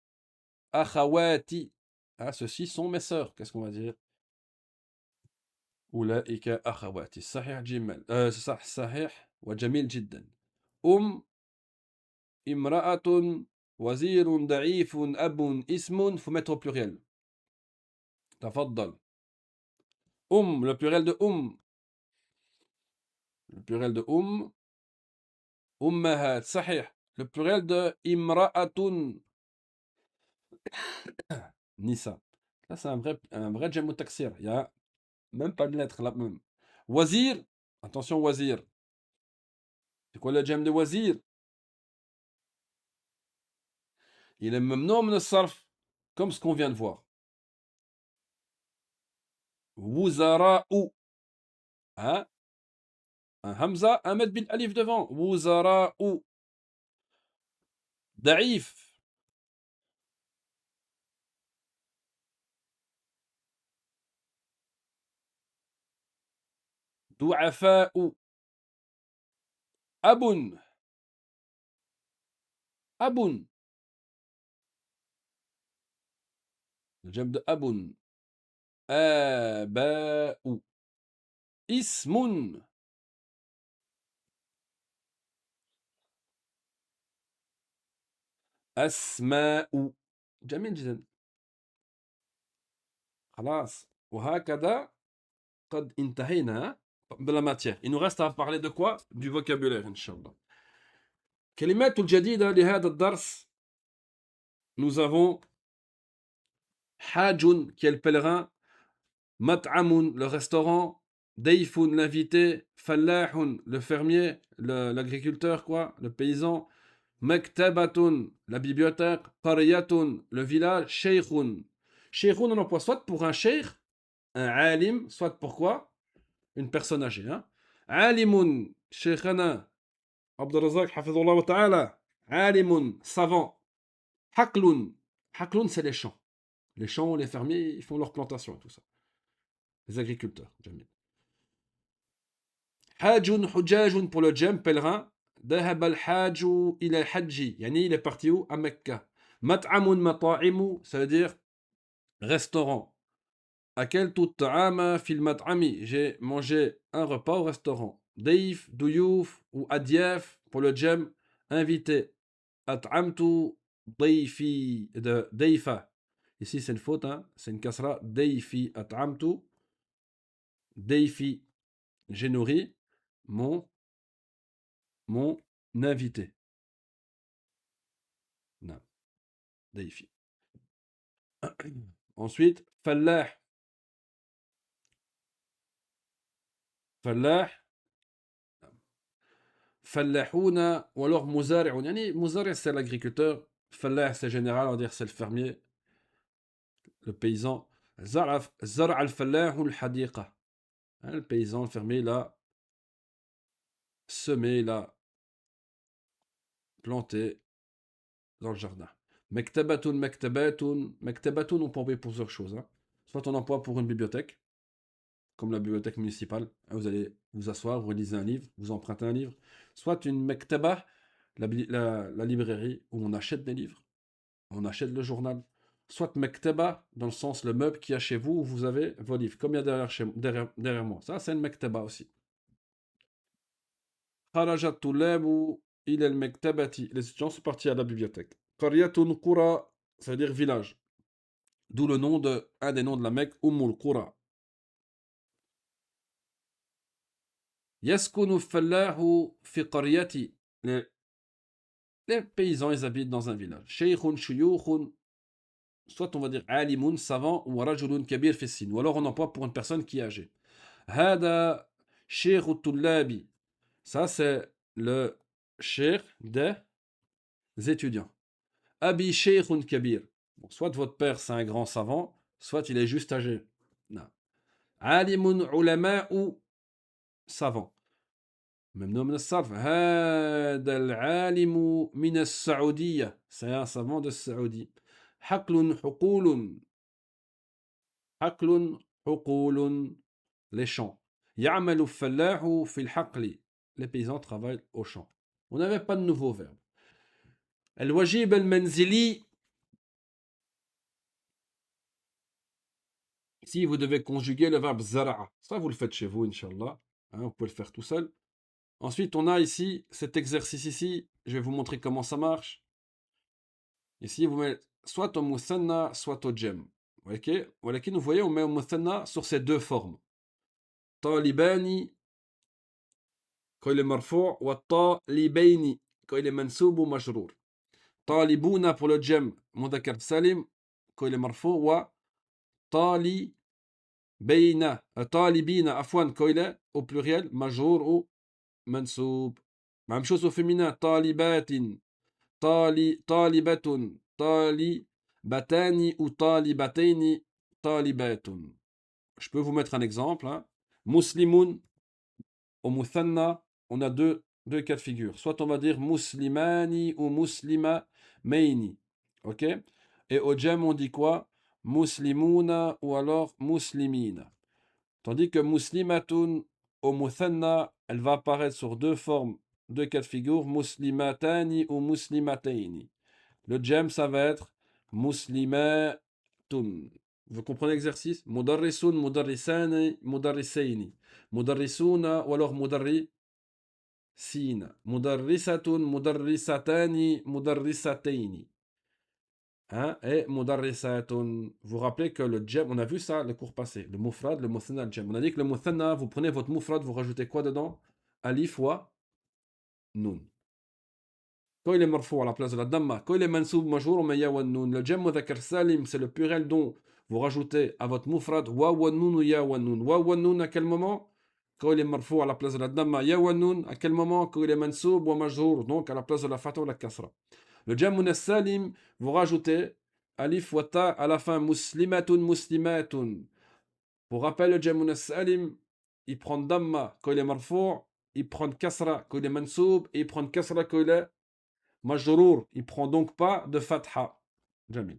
Akhawati. Ah, ceux-ci sont mes sœurs. Qu'est-ce qu'on va dire? أولئك أخواتي. صحيح جمال. صح صحيح وجميل جدا. امرأة وزير ضعيف أب اسم. Faut mettre au pluriel. تفضل. Le pluriel de Le pluriel de أمهات. صحيح. Le pluriel de امرأة. Nisa. Là, c'est un vrai djem taksir. Il y a même pas de lettre là même. Wazir. Attention, wazir. C'est quoi le djem de wazir? Il est mamnou min as-sarf, comme ce qu'on vient de voir. Wuzara'u. Hein? Un hamza, un met bil alif devant. Wuzara'u. Da'if. Du'afa'u. Abun. Abun. Le jam de abun. Aba'u. Ismun. أسماء. جميل جدا. خلاص. وهكذا قد انتهينا de la matière. Il nous reste à parler de quoi? Du vocabulaire, Inch'Allah. كلمات الجديدة لهذا الدرس. Nous avons Hajun, qui est le pèlerin. Mat'amun, le restaurant. Deifun, l'invité. Fallahun, le fermier, l'agriculteur, quoi, le paysan. Maktabatun, la bibliothèque. Qaryatun, le village. Sheikhun. Sheikhun, on emploie soit pour un sheikh, un alim, soit pour quoi? Une personne âgée. Hein? Alimun, sheikhana. Abdelrazak, hafizullah wa ta'ala. Alimun, savant. Haklun. Haklun, c'est les champs. Les champs, les fermiers, ils font leur plantation et tout ça. Les agriculteurs. Jamil. Hajun, hujajun pour le djem, pèlerin. Dahab al-haju ila al-hajji. Yani, il est parti où? À Mecca. Mat'amun mata'imu, ça veut dire restaurant. Akeltu ta'ama fil mat'ami. J'ai mangé un repas au restaurant. Deif, douyouf ou adief pour le djem, invité. At'amtu deifi, de deifa. Ici, c'est une faute, hein? C'est une kasra. Deifi, at'amtu. Deifi, j'ai nourri mon invité. Non, Deifi. Ensuite, fallah. Fallah. Fallahouna ou alors mouzari'oun. Yani, mouzari' c'est l'agriculteur. Fallah, c'est général, on va dire c'est le fermier, le paysan. Zar' al-fallah ou al-hadiqa. Le paysan, le fermier, il a semé, il a planter dans le jardin. Mektabatun, mektabatun. Mektabatun, on peut employer pour plusieurs choses. Hein. Soit on emploie pour une bibliothèque, comme la bibliothèque municipale. Vous allez vous asseoir, vous lisez un livre, vous empruntez un livre. Soit une mektaba, la librairie où on achète des livres, on achète le journal. Soit mektaba, dans le sens le meuble qu'il y a chez vous où vous avez vos livres, comme il y a derrière moi. Ça, c'est une mektaba aussi. Kharaja at-tullabu ila al-mektabati. Les étudiants sont partis à la bibliothèque. Qaryatun qura, ça veut dire village. D'où le nom de un des noms de la Mecque, Ummul Qura. Yaskunu fallahu fi qaryati. Les paysans, ils habitent dans un village. Shaykhun shuyukhun, soit on va dire alimun, savant, ou rajulun kabir fi sin. Ou alors on emploie pour une personne qui est âgée. Hada shaykhu tullabi. Ça, c'est le shaykh des étudiants. Abi shaykhun kabir. Bon, soit votre père, c'est un grand savant, soit il est juste âgé. Non. Alimun ulama ou savant. ممنوع من الصرف هذا العالم من السعودية c'est un savant de Saoudie حقل حقول حقل حقول les champs يعمل الفلاح في الحقل les paysans travaillent au champ on n'avait pas de nouveau verbe الواجب المنزلي ici vous devez conjuguer le verbe zara'a ça vous le faites chez vous Inch'Allah hein, vous pouvez le faire tout seul. Ensuite, on a ici cet exercice ici. Je vais vous montrer comment ça marche. Ici, vous mettez soit au muthanna, soit au jem. Ok? Voilà qui nous voyez, on met au muthanna sur ces deux formes. Talibani, quand il est marfou', ou talibaini, quand il est mansoub ou majrour. Talibuna pour le jem, mudakar salim, quand il est marfou', ou talibaina, talibina, afwan, quand il est au pluriel, majrour ou mansoub. Même chose au féminin, talibatin. طالبة طالبتان ou طالبتين طالبات. Je peux vous mettre un exemple. Hein. Muslimun, au muthanna, on a deux cas de figure. Soit on va dire muslimani ou muslimameini. Ok? Et au jam, on dit quoi? Muslimuna ou alors muslimina. Tandis que muslimatun, au muthanna, elle va apparaître sur deux formes, deux cas de figure, muslimatani ou muslimataini. Le jam, ça va être muslimatun. Vous comprenez l'exercice? Mudarrisun, mudarrisani, mudarrisaini. Mudarrisuna ou alors mudarrisina. Mudarrisatun, mudarrisatani, mudarrisataini. Hein? Et mudarrisatun. Vous rappelez que le jam, on a vu ça le cours passé. Le mufrad, le muthanna, le jam. On a dit que le muthanna, vous prenez votre mufrad, vous rajoutez quoi dedans? Alif wa nun. Quand il est marfou à la place de la damma, quand il est mansoub majrour, on met ya wa nun. Le jam mudhakkar salim, c'est le pluriel dont vous rajoutez à votre mufrad wa nun ou ya wa nun. Wa nun à quel moment? Quand il est marfou à la place de la damma, ya wa nun à quel moment? Quand il est mansoub ou majrour, donc à la place de la fatha ou la kasra. Le jam munas salim, vous rajoutez alif wa ta à la fin, muslimatun muslimatun. Pour rappel, le jam munas salim, il prend damma quand il est marfou, il prend kasra quand il est mansoub, et il prend kasra quand il est majrour, il prend donc pas de fatha. Jamil.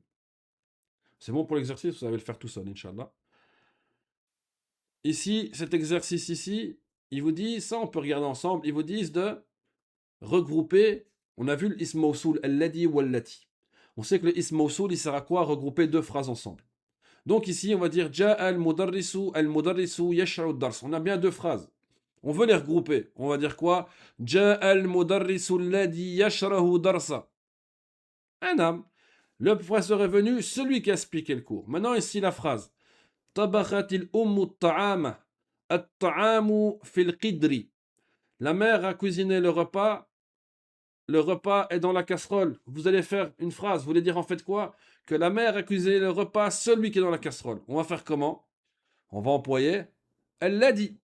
C'est bon pour l'exercice, vous savez le faire tout seul, Inch'Allah. Ici, cet exercice ici, ils vous disent, ça on peut regarder ensemble, ils vous disent de regrouper, on a vu l'ism mawsoul, al-ladi ou al-lati. On sait que le ism mawsoul, il sert à quoi? À regrouper deux phrases ensemble. Donc ici, on va dire, ja al-mudarrisu yashra'u ad-dars. On a bien deux phrases. On veut les regrouper. On va dire quoi? Ja al-mudarrisu alladhi yashra'u darsa. Un âme. Le professeur est venu, celui qui a expliqué le cours. Maintenant, ici la phrase. Tabakhatil ummu ta'ama. At-ta'amu fil qidri. La mère a cuisiné le repas. Le repas est dans la casserole. Vous allez faire une phrase. Vous voulez dire en fait quoi? Que la mère a cuisiné le repas, celui qui est dans la casserole. On va faire comment? On va employer. Elle l'a dit.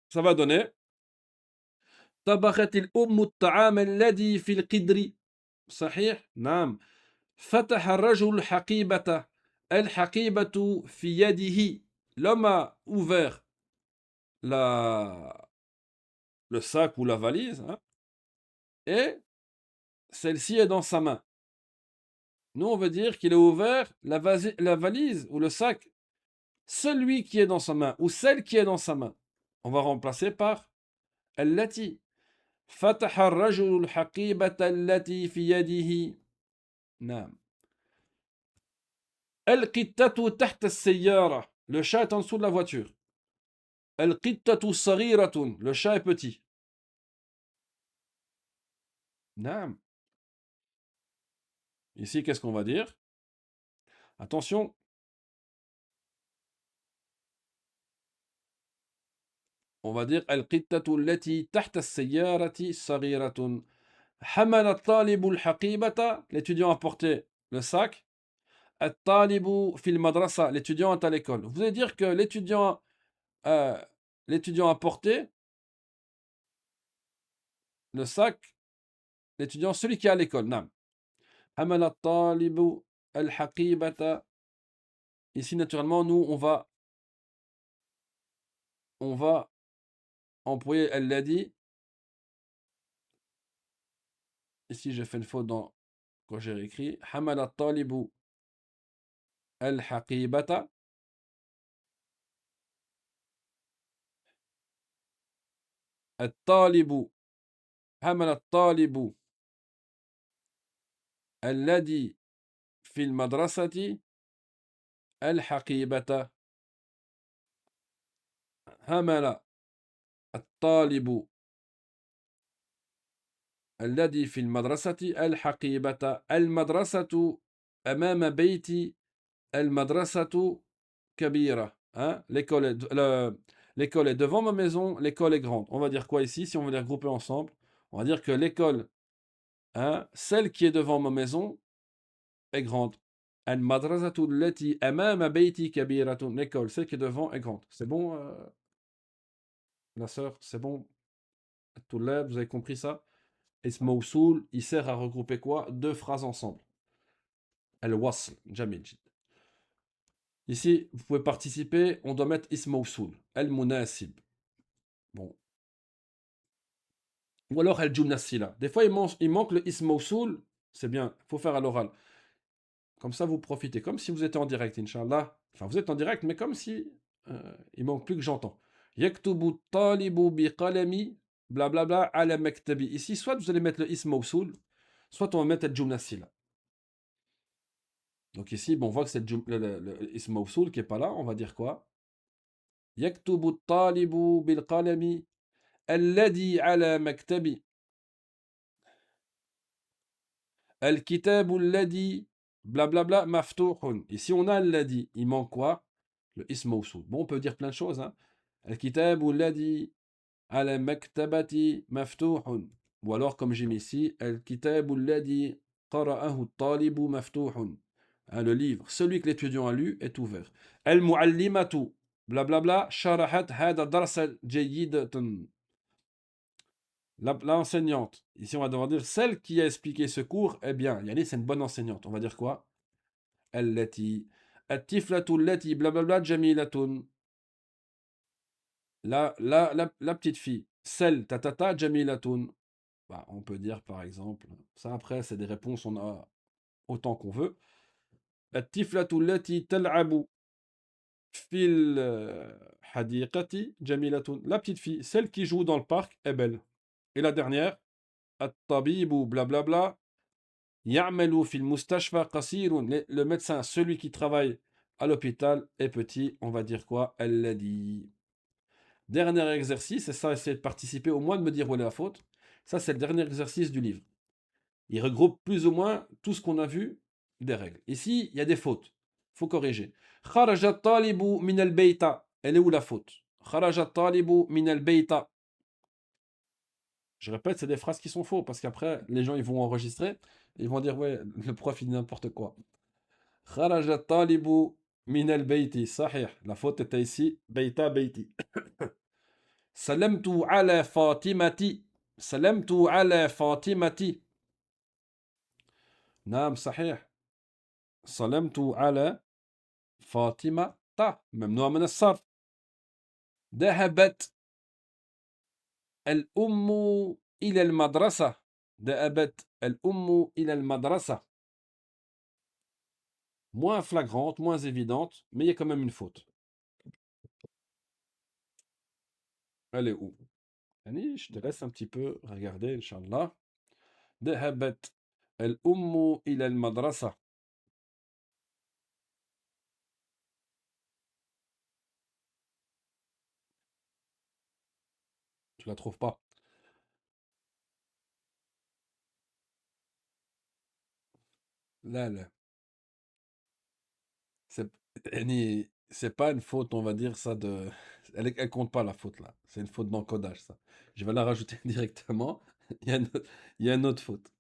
Ça va donner. Tabakhatil ummu ta'ama alladhi fil qidri. صحيح؟ نعم. فتح الرجل الحقيبة الحقيبة في يده. L'homme a ouvert le sac ou la valise hein, et celle-ci est dans sa main. Nous, on veut dire qu'il a ouvert la valise ou le sac, celui qui est dans sa main ou celle qui est dans sa main. On va remplacer par التي. فتح الرجل الحقيبة التي في يده. نعم. القطة تحت السيارة. Le chat est en dessous de la voiture. القطة صغيرة. Le chat est petit. نعم. Ici, qu'est-ce qu'on va dire? Attention. On va dire القطة التي تحت السيارة صغيرة. حمل الطالب الحقيبة. L'étudiant a porté le sac. الطالب في المدرسة. L'étudiant est à l'école. Vous voulez dire que l'étudiant a porté le sac. L'étudiant, celui qui est à l'école. نعم. حمل الطالب الحقيبة. Ici, naturellement, nous, on va employer elle l'a dit. Ici, j'ai fait une faute quand j'ai réécrit. حمل الطالب الحقيبة. الطالب. حمل الطالب الذي في المدرسة الحقيبة. حمل الطالب الذي في المدرسة الحقيبة. المدرسة أمام بيتي. المدرسة كبيرة. Hein? L'école est devant ma maison, l'école est grande. On va dire quoi ici, si on veut les regrouper ensemble? On va dire que l'école, hein, celle qui est devant ma maison, est grande. المدرسة التي أمام بيتي كبيرة. L'école, celle qui est devant, est grande. C'est bon, la sœur? C'est bon? Tout le monde, vous avez compris ça? Ism Mawsoul, il sert à regrouper quoi? Deux phrases ensemble. Al-Wasl, Jamil. Ici, vous pouvez participer, on doit mettre Ism Mawsoul. Al-Munasib. Bon. Ou alors Al-Jumna Sila. Des fois, il manque le Ism Mawsoul. C'est bien, il faut faire à l'oral. Comme ça, vous profitez. Comme si vous étiez en direct, Inch'Allah. Enfin, vous êtes en direct, mais comme si il manque plus que j'entends. Yaktubu talibu bi qalami, blablabla, ala maktabi. Ici, soit vous allez mettre le Ism Mawsoul, soit on va mettre Al-Jumna Sila. Donc ici, bon, on voit que c'est le Ism Mawsoul qui n'est pas là. On va dire quoi? يكتب الطالب بالقلم الذي على مكتبي. الكتاب الذي blablabla مفتوح. Ici, on a الذي. Il manque quoi? Le Ism Mawsoul. Bon, on peut dire plein de choses. Hein? الكتاب الذي على مكتبتي مفتوح. Ou alors, comme j'ai mis ici, الكتاب الذي قرأه الطالب مفتوح. Hein, le livre, celui que l'étudiant a lu, est ouvert. المعلمة blablabla شرحت هذا الدرس جيدة. L'enseignante, ici on va devoir dire celle qui a expliqué ce cours est bien. Yani, c'est une bonne enseignante. On va dire quoi? التي. الطفلة التي blablabla جميلة. La petite fille, celle tatata جميلة. Bah, on peut dire par exemple, ça après c'est des réponses, on a autant qu'on veut. الطفلة التي تلعب في الحديقة جميلة. La petite fille, celle qui joue dans le parc est belle. Et la dernière, الطبيب blablabla يعمل في المستشفى قصير. Le médecin, celui qui travaille à l'hôpital est petit. On va dire quoi? الذي. Dernier exercice, et ça, essayez de participer, au moins de me dire où est la faute. Ça, c'est le dernier exercice du livre. Il regroupe plus ou moins tout ce qu'on a vu des règles. Ici, il y a des fautes. Il faut corriger. خرج الطالب من البيت. Elle est où la faute? خرج الطالب من البيت. Je répète, c'est des phrases qui sont fausses parce qu'après, les gens ils vont enregistrer. Ils vont dire, ouais, le prof il dit n'importe quoi. خرج الطالب من البيت. صحيح. La faute était ici. بيتا بيتي. سلمت على فاطمة. سلمت على فاطمة. نعم صحيح. سلمت على فاطمة. ممنوع من الصرف. ذهبت الأم إلى المدرسة. ذهبت الأم إلى المدرسة. Moins flagrante, moins évidente, mais il y a quand même une faute. Elle est où? Annie, je te laisse un petit peu regarder, Inch'Allah. ذهبت الأم إلى المدرسة. Tu la trouves pas? Là, là. C'est Annie, c'est pas une faute, on va dire ça de. Elle compte pas la faute là. C'est une faute d'encodage, ça. Je vais la rajouter directement. Il y a il y a une autre faute.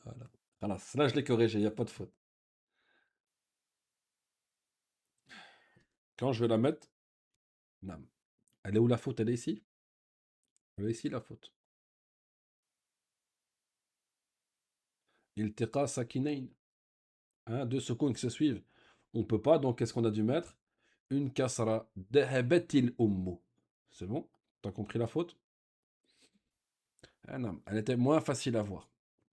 Voilà. Voilà. Là, je l'ai corrigé, il n'y a pas de faute. Quand je vais la mettre, non. Elle est où la faute? Elle est ici? Elle est ici la faute. Iltiqa sakinain. Hein, deux secours qui se suivent. On peut pas, donc qu'est-ce qu'on a dû mettre? Une kasra. Dahabatil ummu. C'est bon? T'as compris la faute? Ah non, elle était moins facile à voir.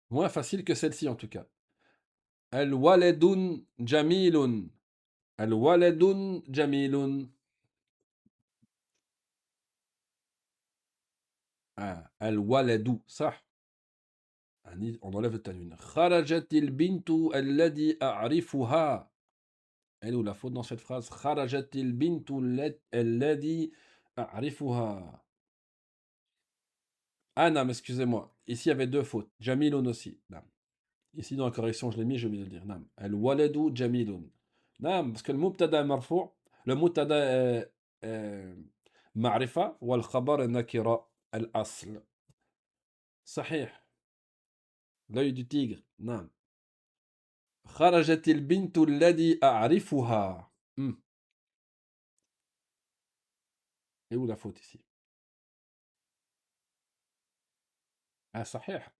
Moins facile que celle-ci en tout cas. Al waladun jamilun. Al waladun jamilun. Ah, al waladu. Ça. On enlève le tanwin. Kharajatil bintu alladhi a'rifuha. Elle est où la faute dans cette phrase? Kharajatil bintu alladhi a'rifuha. Ah non, mais excusez-moi. Ici, il y avait deux fautes. Jamilun aussi. Non. Ici, dans la correction, je l'ai mis, je vais le dire. Non. Al waladu jamilun. Non, parce que le mubtada est marfou. Le mubtada est ma'rifa. Wal khabar est nakira. Al asl. Sahih. L'œil du tigre. Non. Kharajatil bintu alladhi a'rifuha. Et où la faute ici? Ah, صحيح.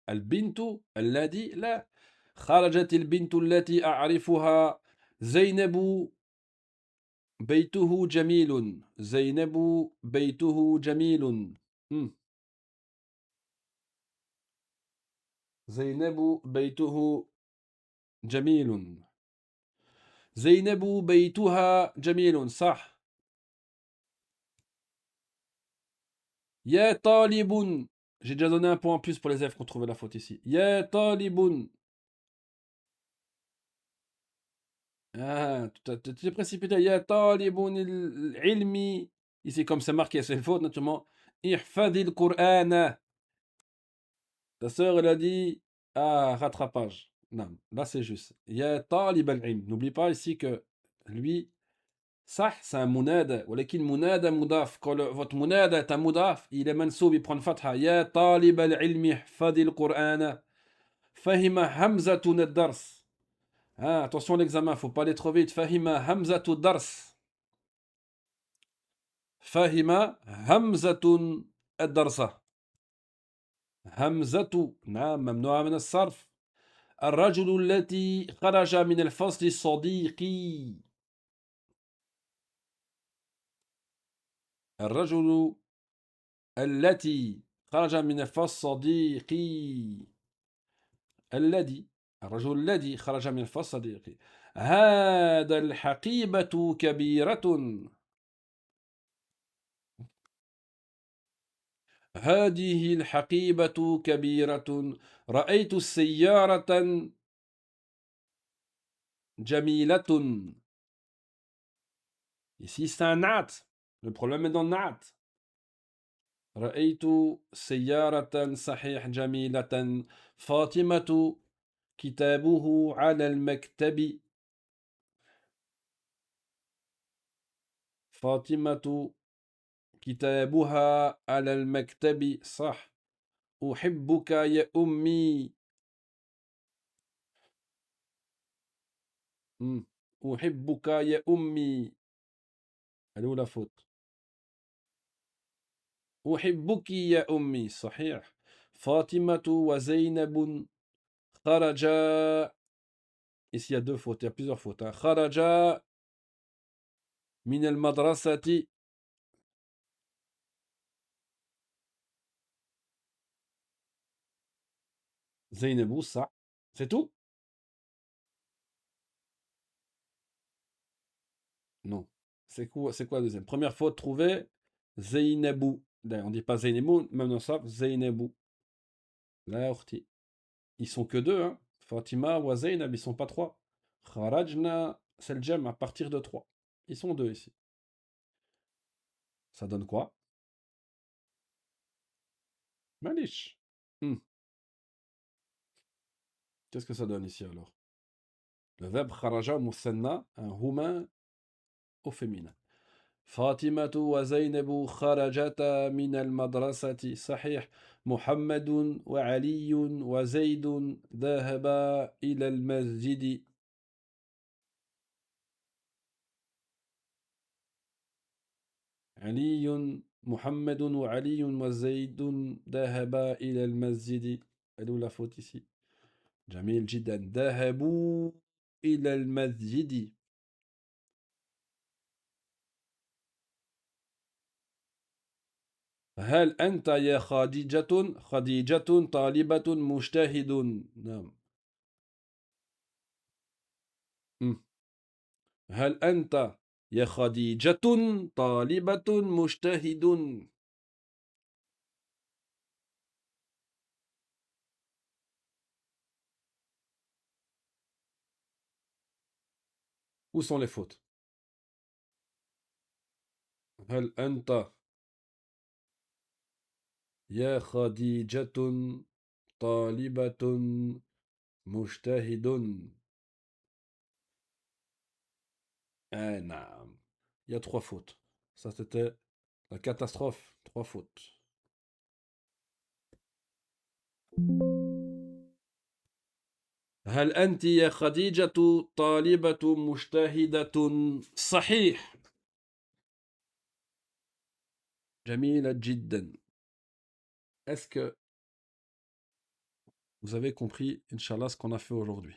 البنت الذي لا. خرجت البنت التي أعرفها. زينب بيته جميل. زينب بيته جميل. مم. زينب بيته جميل. زينب بيتها جميل صح. يا طالب. J'ai déjà donné un point en plus pour les élèves qui ont trouvé la faute ici. يا طالب. Ah, tu t'es précipité. Ya talibun ilmi. Ici, comme c'est marqué, c'est une faute, naturellement. Ihfadil Qur'ana. Ta sœur, elle a dit. Ah, rattrapage. Non, là, c'est juste. Ya talib al-ilm. N'oublie pas ici que lui, ça, c'est un munada. Walakin munada mudaf. Quand votre munada est un mudaf, il est mansoub, il prend une fatha. Ya talib al-ilmi. Ihfadil Qur'ana. Fahima hamzatun ad-dars. Ah, attention l'examen, faut pas aller trop vite. Fahima hamzatu dars. فهم همزة الدرسة. همزة نعم ممنوعة من الصرف. الرجل التي خرج من الفصل صديقي. الرجل التي خرج من الفصل صديقي. الذي الرجل الذي خرج من الفصل صديقي. هذا الحقيبة كبيرة. هذه الحقيبة كبيرة. رأيت السيارة جميلة. Ici, c'est un naat. Le problème est dans le naat. رأيت سيارة صحيح جميلة. فاطمة كتابه على المكتب. فاطمة كتابها على المكتب صح. أحبك يا أمي. أحبك يا أمي. الأولى فوت. أحبك يا أمي صحيح. فاطمة وزينب خرجا. Ici, il y a deux fautes, il y a plusieurs fautes. خرجا من المدرسة. Zainabou, ça. C'est tout? Non. C'est quoi la deuxième? Première faute trouvée, Zainabou. D'ailleurs, on dit pas Zainabou, même dans ça, Zainabou. La orti. Ils sont que deux, hein. Fatima ou Zainab, ils sont pas trois. Kharajna, c'est le jam à partir de trois. Ils sont deux ici. Ça donne quoi? Malish. Hmm. Qu'est-ce que ça donne ici alors? Le verbe kharaja musanna, un roumain au féminin. فاطمة وزينب خرجتا من المدرسة صحيح محمد وعلي وزيد ذهبا إلى المسجد علي محمد وعلي وزيد ذهبا إلى المسجد الأولى فوت ici جميل جدا ذهبوا إلى المسجد هل أنت يا خديجة خديجة طالبة مجتهد نعم م. هل أنت يا خديجة طالبة مجتهد Où sont les fautes? هل أنت يا خديجة طالبة مجتهد Eh, naam. Il y a trois fautes. Ça, c'était la catastrophe. Trois fautes. هل أنت يا خديجة طالبة مجتهدة صحيح جميلة جدا Est-ce que vous avez compris, Inch'Allah, ce qu'on a fait aujourd'hui?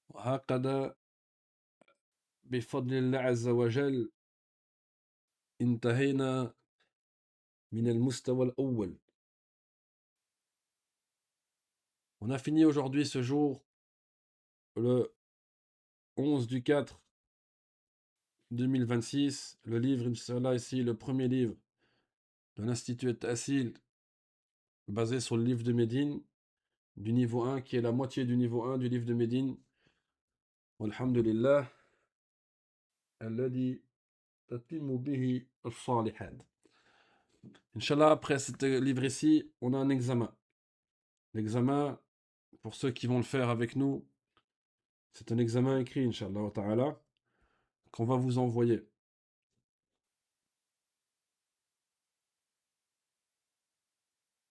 وهكذا بفضل الله عز وجل انتهينا من المستوى الأول. On a fini aujourd'hui ce jour, le 11 du 4 2026, le livre, Inch'Allah, ici, le premier livre de l'Institut Tassil, basé sur le livre de Médine, du niveau 1, qui est la moitié du niveau 1 du livre de Médine. Alhamdulillah, alladhi tatimu bihi al-salihat. Inch'Allah, après ce livre ici, on a un examen. L'examen, pour ceux qui vont le faire avec nous, c'est un examen écrit, Inch'Allah ta'ala, qu'on va vous envoyer.